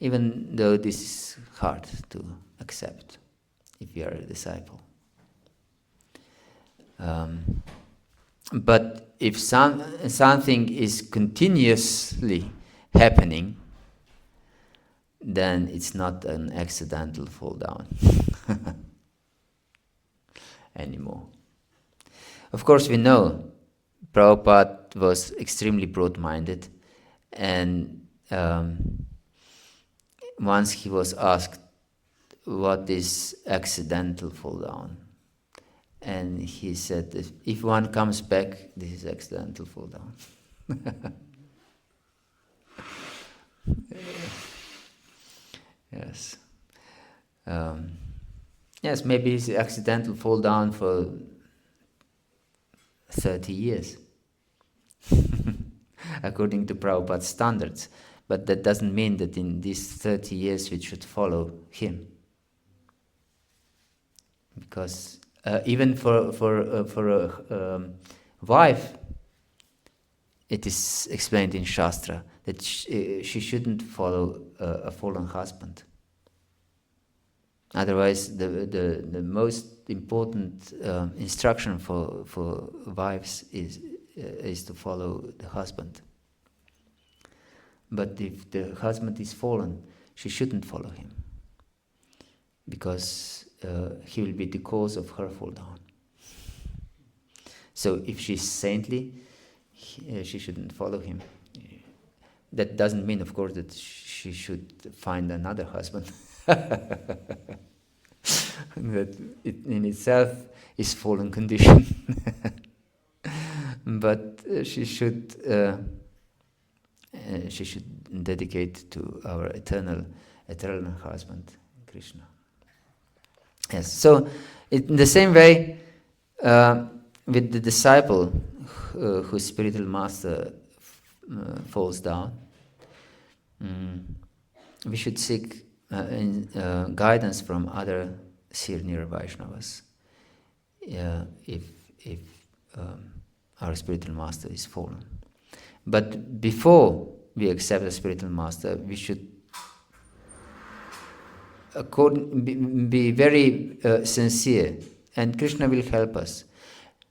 even though this is hard to accept if you are a disciple. But if something is continuously happening, then it's not an accidental fall down anymore. Of course, we know Prabhupada was extremely broad-minded, and once he was asked, what is accidental fall down? And he said, if one comes back, this is accidental fall down. Yes. Yes, maybe it's accidental fall down for 30 years, according to Prabhupada's standards. But that doesn't mean that in these 30 years we should follow him. Because even for a wife, it is explained in Shastra that she shouldn't follow a fallen husband. Otherwise, the most important instruction for wives is to follow the husband. But if the husband is fallen, she shouldn't follow him, because he will be the cause of her fall down. So if she's saintly, she shouldn't follow him. That doesn't mean, of course, that she should find another husband. That it in itself is fallen condition. But she should dedicate to our eternal husband, Krishna. Yes. So, in the same way, with the disciple whose spiritual master falls down, we should seek guidance from other senior Vaishnavas if our spiritual master is fallen. But before we accept the spiritual master, we should be very sincere, and Krishna will help us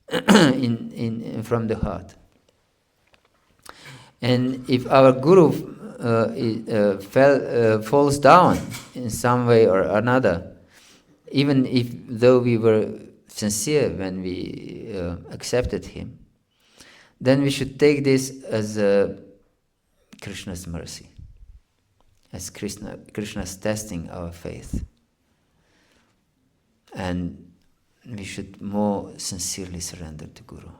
from the heart. And if our guru falls down in some way or another, even though we were sincere when we accepted him, then we should take this as Krishna's mercy, as Krishna's testing our faith. And we should more sincerely surrender to Guru,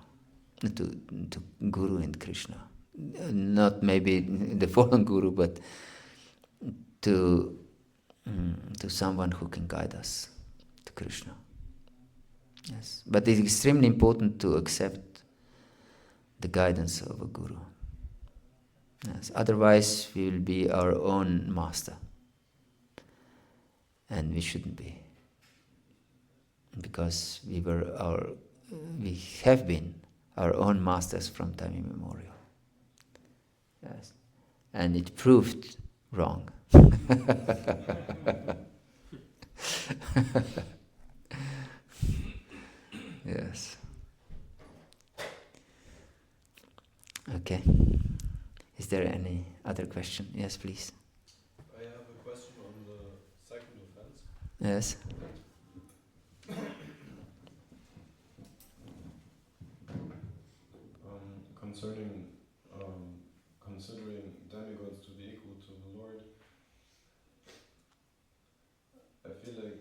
to Guru and Krishna. Not maybe the fallen Guru, but to someone who can guide us to Krishna. Yes, but it's extremely important to accept the guidance of a Guru. Yes, otherwise we will be our own master, and we shouldn't be, because we have been our own masters from time immemorial. Yes, and it proved wrong. Yes. Okay. Is there any other question? Yes, please. I have a question on the second offense. Yes. Concerning considering demigods to be equal to the Lord, I feel like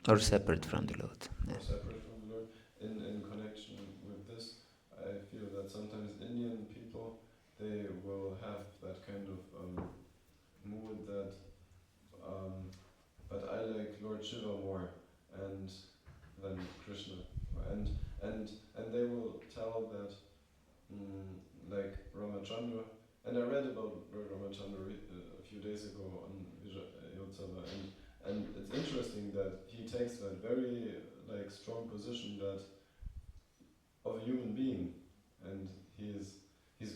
Or separate from the Lord. or separate from the Lord. In connection with this, I feel that sometimes Indian people, they will have that kind of mood that but I like Lord Shiva more and than Krishna, and they will tell that like Ramachandra, and I read about Lord Ramachandra a few days ago on Yotsava, and it's interesting that he takes that very like strong position that of a human being, and he's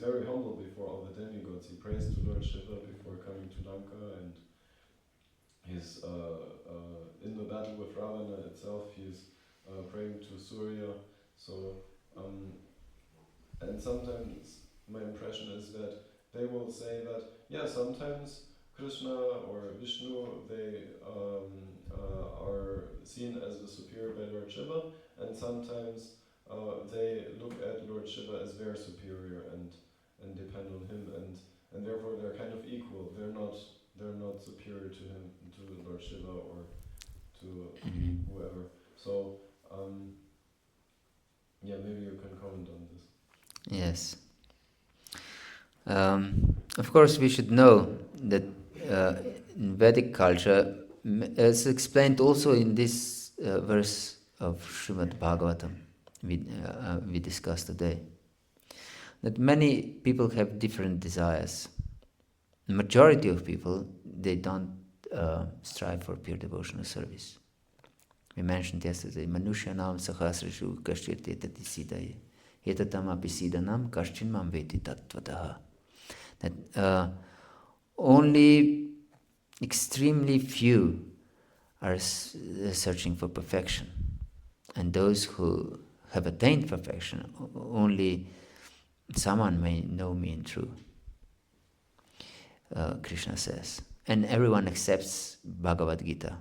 very humble before all the demigods. He prays to Lord Shiva before coming to Lanka, and he's in the battle with Ravana itself. He's praying to Surya. So and sometimes my impression is that they will say that sometimes Krishna or Vishnu, they are seen as the superior by Lord Shiva, and sometimes they look at Lord Shiva as their superior and depend on him, and therefore they're kind of equal. They're not superior to him, to Lord Shiva or to whoever. So maybe you can comment on this. Yes. Of course, we should know that in Vedic culture, as explained also in this verse of Srimad Bhagavatam we discussed today, that many people have different desires. The majority of people, they don't strive for pure devotional service. We mentioned yesterday, Manushanam sahasrashu kashchir tetati sidaye etatam api sidanam kashchin mam veti tattvataha. That only extremely few are searching for perfection, and those who have attained perfection, only someone may know me in truth. Krishna says, and everyone accepts Bhagavad-gita,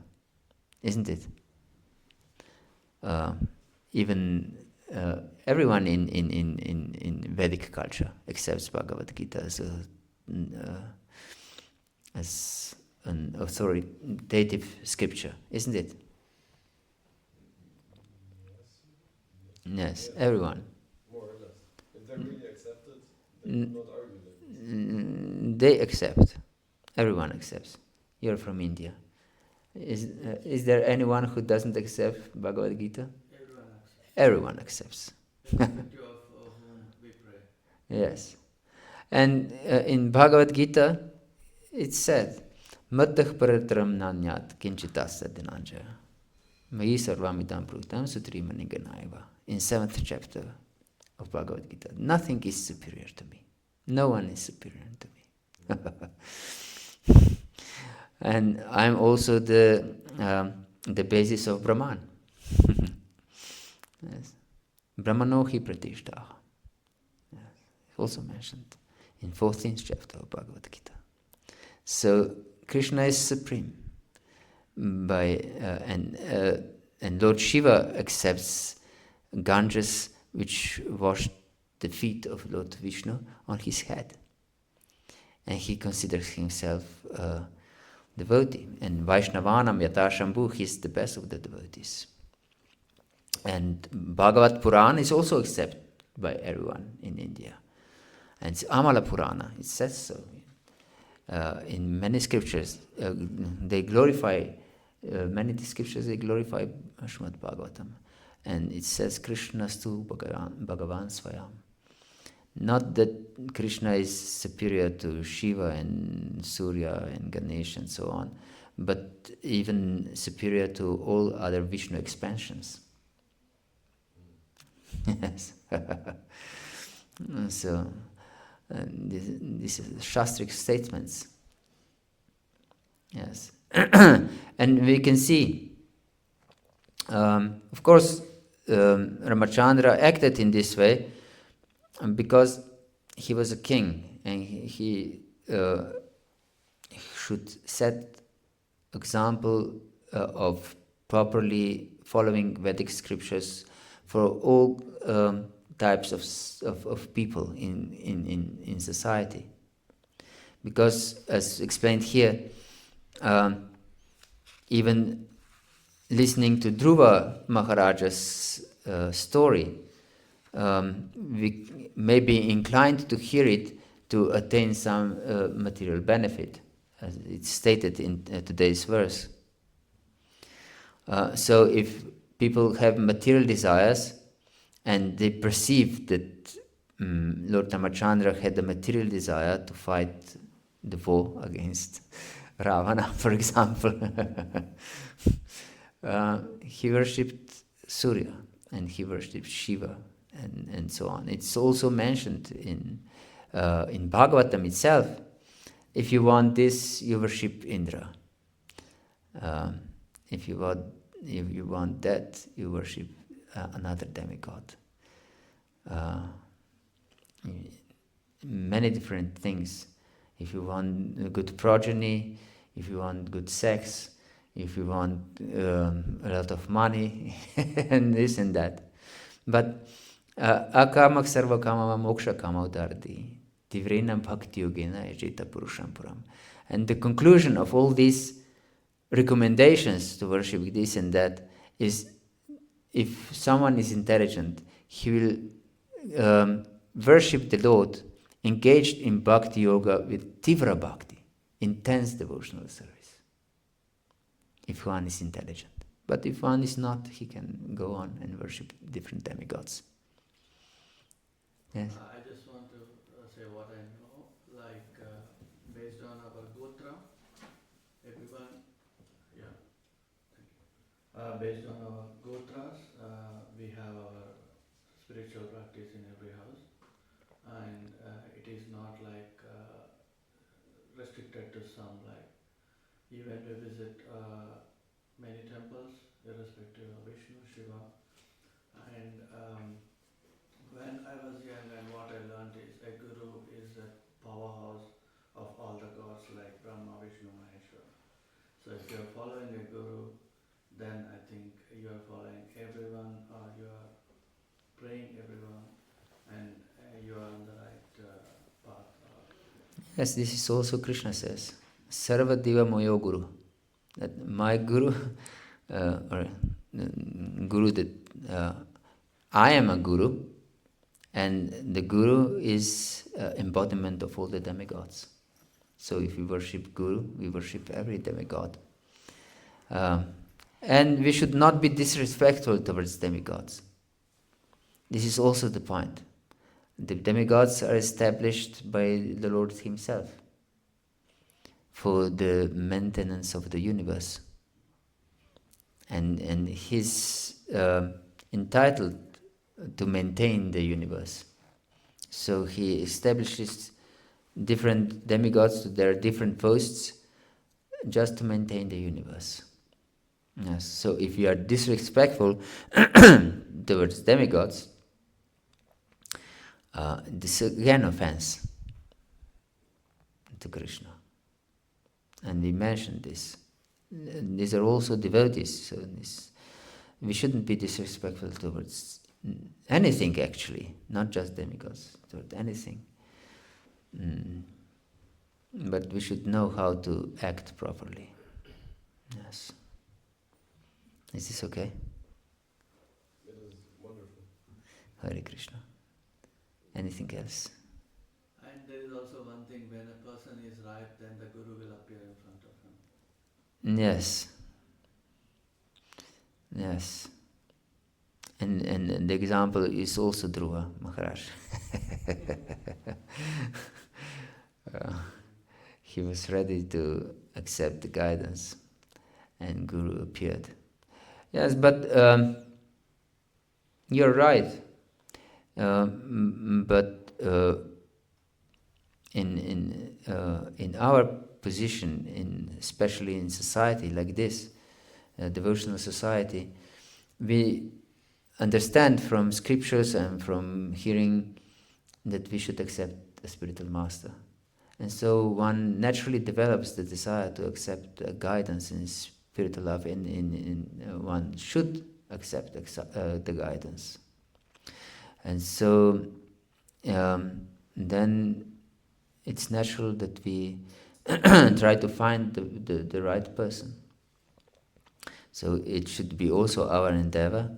isn't it? Even everyone in Vedic culture accepts Bhagavad-gita as an authoritative scripture, isn't it? Yes, everyone. More or less. If they really accept it, they will not argue like this. They accept. Everyone accepts. You're from India. Is there anyone who doesn't accept Bhagavad Gita? Everyone accepts. Irrespective of whom we pray. Yes. And in Bhagavad Gita, it's said, Maddh parataram nanyat kinchitasya dhananjaya mayi sarvamidam pruktam sutrimani ganaiva. In 7th chapter of Bhagavad Gita, nothing is superior to me. No one is superior to me. And I'm also the basis of Brahman. Yes. Brahmano hi pratishtaha. Yes. Also mentioned in 14th chapter of Bhagavad Gita. So Krishna is supreme, and Lord Shiva accepts Ganges which washed the feet of Lord Vishnu on his head, and he considers himself a devotee. And Vaishnavanam Yata Shambhu, he is the best of the devotees. And Bhagavat Purana is also accepted by everyone in India. And it's Amala Purana, it says so. In many scriptures, they glorify, many scriptures they glorify Srimad Bhagavatam. And it says Krishnastu Bhagavan Swayam. Not that Krishna is superior to Shiva and Surya and Ganesh and so on, but even superior to all other Vishnu expansions. Yes. So, this is Shastric statements. Yes. And we can see, of course, Ramachandra acted in this way And because he was a king and he should set example of properly following Vedic scriptures for all types of people in society. Because, as explained here, even listening to Dhruva Maharaja's story, we may be inclined to hear it to attain some material benefit, as it's stated in today's verse. So if people have material desires and they perceive that Lord Ramachandra had a material desire to fight the war against Ravana, for example, he worshipped Surya and he worshipped Shiva and so on. It's also mentioned in Bhagavatam itself. If you want this, you worship Indra. If you want that, you worship another demigod. Many different things. If you want a good progeny, if you want good sex, if you want a lot of money, and this and that. But akamak sarvakama moksha kama udardi tivrinam bhakti-yogena ejita purusham puram. And the conclusion of all these recommendations to worship this and that is, if someone is intelligent, he will worship the Lord engaged in bhakti-yoga with tivra bhakti, intense devotional service. If one is intelligent. But if one is not, he can go on and worship different demigods. Yes? I just want to say what I know, like based on our gotra, everyone, yeah, thank you. Based on our gotras, we have our spiritual practice in every house, and it is not like restricted to some, like even we visit many temples, irrespective of Vishnu, Shiva, and when I was young, and what I learned is a guru is a powerhouse of all the gods like Brahma, Vishnu, Maheshwara. So if you are following a guru, then I think you are following everyone, or you are praying everyone, and you are on the right path. Yes, this is also Krishna says. Sarva Diva Moyo Guru. That my guru, or guru that I am a guru, and the guru is embodiment of all the demigods. So if we worship guru, we worship every demigod. And we should not be disrespectful towards demigods. This is also the point. The demigods are established by the Lord himself for the maintenance of the universe. And he's entitled to maintain the universe. So he establishes different demigods to their different posts just to maintain the universe. Yes. So if you are disrespectful towards demigods, this is again offense to Krishna. And we mentioned this. These are also devotees, so we shouldn't be disrespectful towards anything actually, not just demigods, toward anything. But we should know how to act properly. Yes. Is this okay? It is wonderful. Hare Krishna. Anything else? And there is also one thing, when a person is ripe, then the guru will appear in front of him. Yes. Yes. And the example is also Dhruva Maharaj. He was ready to accept the guidance, and Guru appeared. Yes, but you're right. But in our position, especially in society like this, devotional society, we understand from scriptures and from hearing that we should accept a spiritual master. And so one naturally develops the desire to accept guidance in spiritual life, one should accept the guidance. And so then it's natural that we try to find the right person. So it should be also our endeavor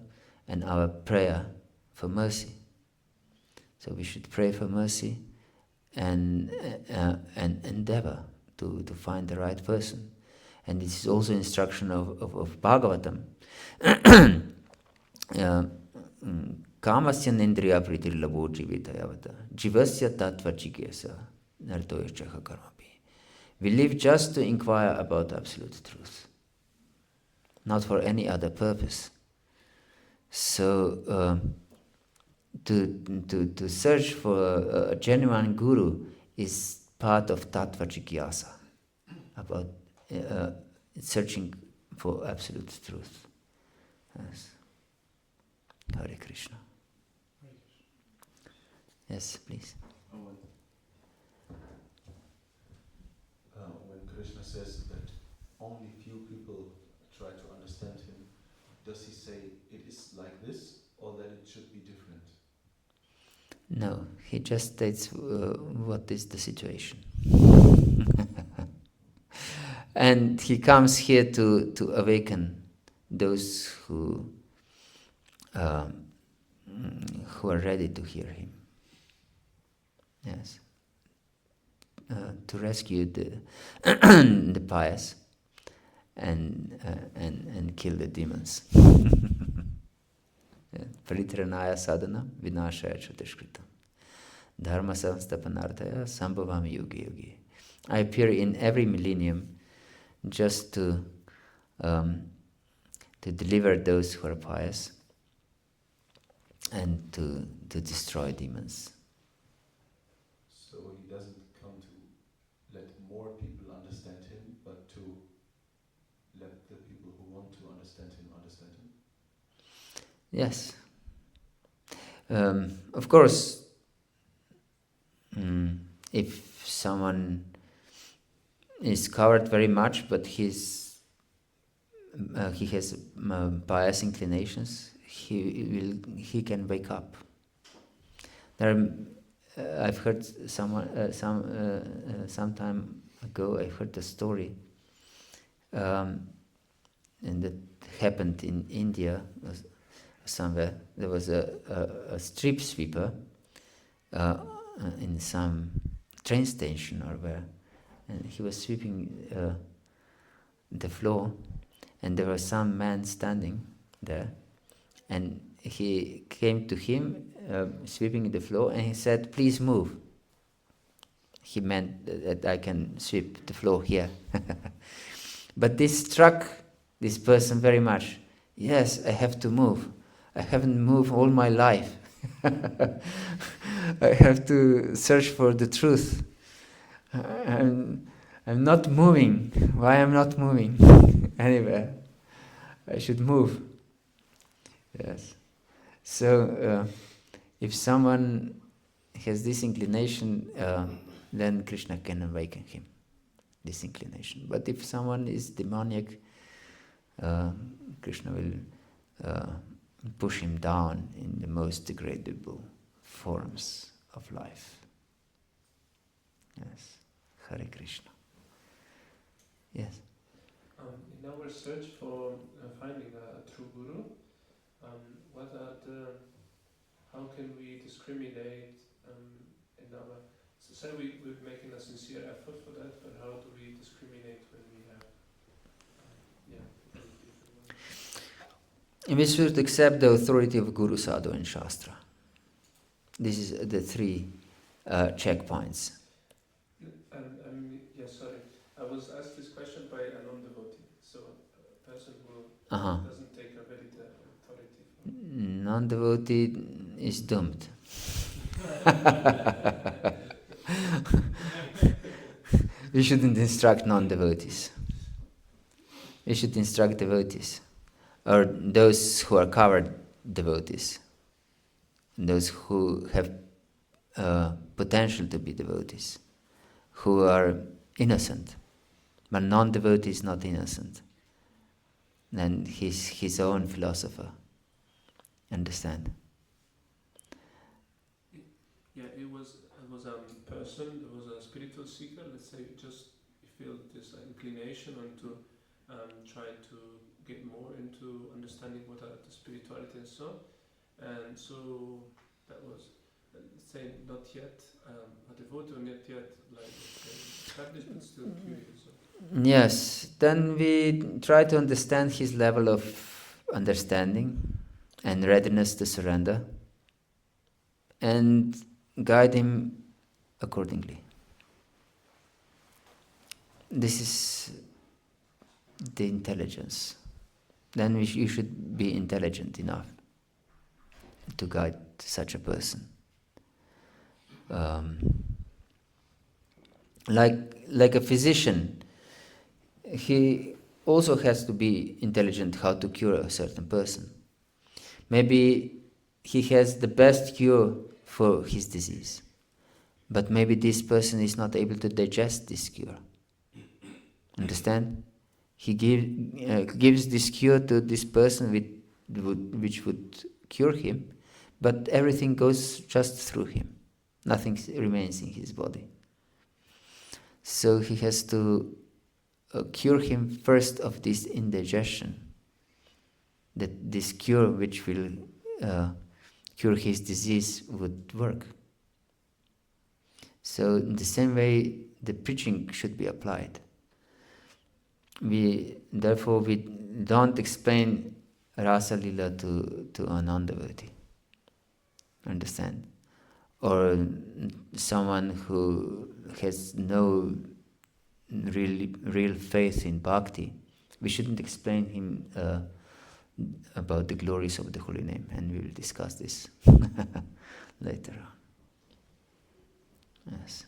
and our prayer for mercy. So we should pray for mercy and endeavor to find the right person. And this is also instruction of Bhagavatam. Kamasya nendriya pritirlabo jivitayavata jivasya tattva jigyasa nartoya chaha karmapi. We live just to inquire about absolute truth, not for any other purpose. So to search for a genuine guru is part of tattva jigyasa, about searching for absolute truth. Yes. Hare Krishna. Yes, please. When Krishna says that only few people try to understand him, does he say it is like this, or that it should be different? No, he just states what is the situation. And he comes here to awaken those who are ready to hear him. Yes. To rescue the the pious and kill the demons. Paritranaya sadhana vinashaya chatishkrita. Dharma samstapanarthaya sambhavam yogi yogi. I appear in every millennium just to deliver those who are pious and to destroy demons. So he doesn't come to let more people understand him, but to let the people who want to understand him understand him? Yes. Of course, if someone is covered very much, but he has pious inclinations, he can wake up. I've heard some time ago. I heard a story, and that happened in India somewhere. There was a street sweeper in some train station or where, and he was sweeping the floor, and there was some man standing there, and he came to him sweeping the floor, and he said, "Please move." He meant that I can sweep the floor here. But this struck this person very much. Yes, I have to move. I haven't moved all my life. I have to search for the truth. I'm not moving. Why I'm not moving anywhere? I should move. Yes. So if someone has this inclination, then Krishna can awaken him, this inclination. But if someone is demoniac, Krishna will push him down in the most degradable forms of life. Yes. Hare Krishna. Yes. In our search for finding a true guru, how can we discriminate in our, say we're making a sincere effort for that, but how do we discriminate when we have We should accept the authority of Guru, Sadhu and Shastra. This is the three checkpoints. Sorry. I was asked this question by a non-devotee, so a person who doesn't take a valid authority. Non-devotee is doomed. We shouldn't instruct non-devotees. We should instruct devotees, or those who are covered devotees, those who have potential to be devotees, who are innocent. But non-devotee is not innocent. And he's his own philosopher. Understand? Yeah, it was a person, it was a spiritual seeker, let's say, just feel this inclination and to try to get more into understanding what are the spirituality and so on. And so that was, let's say, not yet a devotee, or not yet, like, let's say, established, but still curious. Yes, then we try to understand his level of understanding and readiness to surrender and guide him accordingly. This is the intelligence. Then you should be intelligent enough to guide such a person. Like a physician, he also has to be intelligent how to cure a certain person. Maybe he has the best cure for his disease, but maybe this person is not able to digest this cure. Understand? He gives this cure to this person which would cure him, but everything goes just through him. Nothing remains in his body. So he has to cure him first of this indigestion, that this cure which will cure his disease would work. So in the same way, the preaching should be applied. Therefore we don't explain Rasa Lila to a non-devotee. Understand? Or someone who has no real faith in bhakti. We shouldn't explain him about the glories of the holy name, and we will discuss this later on. Yes.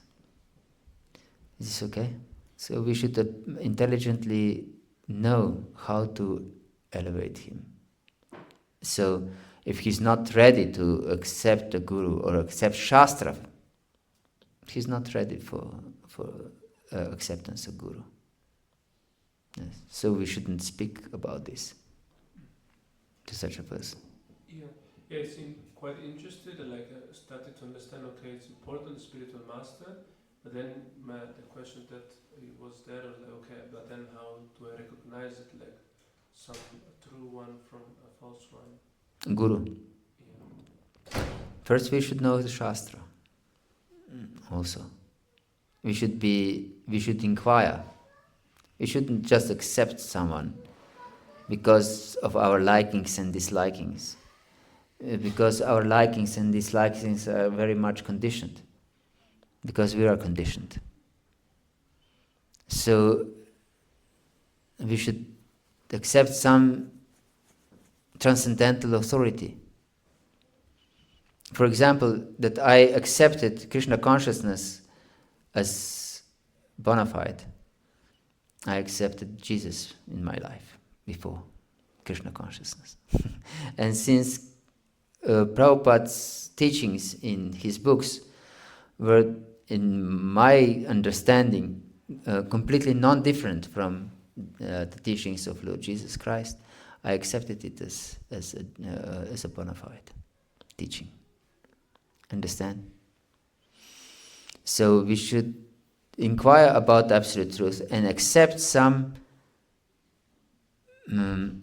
Is this okay? So we should intelligently know how to elevate him. So if he's not ready to accept the guru or accept Shastra, he's not ready for acceptance of guru. Yes. So we shouldn't speak about this to such a person. Yeah, it seemed quite interested, and started to understand, okay, it's important, spiritual master, but then the question that was there was like, okay, but then how do I recognize it, like some true one from a false one? Guru. Yeah. First we should know the Shastra. Also. We should inquire. We shouldn't just accept someone because of our likings and dislikings. Because our likings and dislikings are very much conditioned. Because we are conditioned. So we should accept some transcendental authority. For example, that I accepted Krishna consciousness as bona fide. I accepted Jesus in my life before Krishna consciousness. And since Prabhupada's teachings in his books were, in my understanding, completely non-different from the teachings of Lord Jesus Christ, I accepted it as a bona fide teaching. Understand? So we should inquire about absolute truth and accept some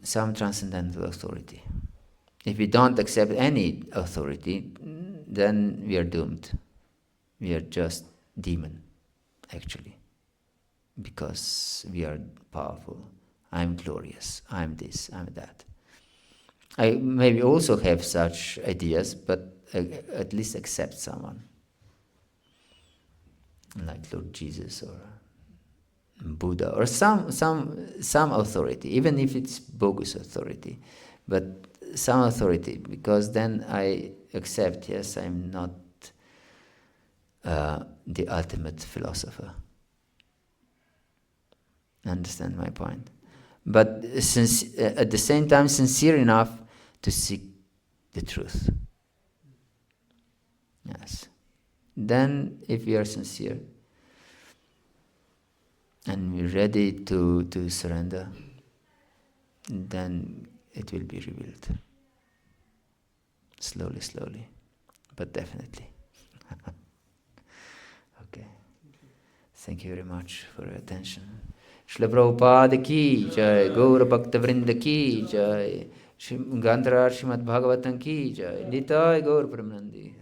transcendental authority. If we don't accept any authority, then we are doomed. We are just demon, actually, because we are powerful. I'm glorious. I'm this. I'm that. I maybe also have such ideas, but at least accept someone, like Lord Jesus or Buddha or some authority, even if it's bogus authority, but some authority, because then I accept, yes, I'm not the ultimate philosopher. Understand my point? But since at the same time sincere enough to seek the truth. Yes. Then, if we are sincere and we're ready to surrender, then it will be revealed. Slowly, slowly, but definitely. Okay. Thank you very much for your attention. Srila Prabhupada ki jai, Gaura Bhakta Vrinda ki jai, Gandhara Srimad Bhagavatam ki jai, Nitai Gaur Premanandi.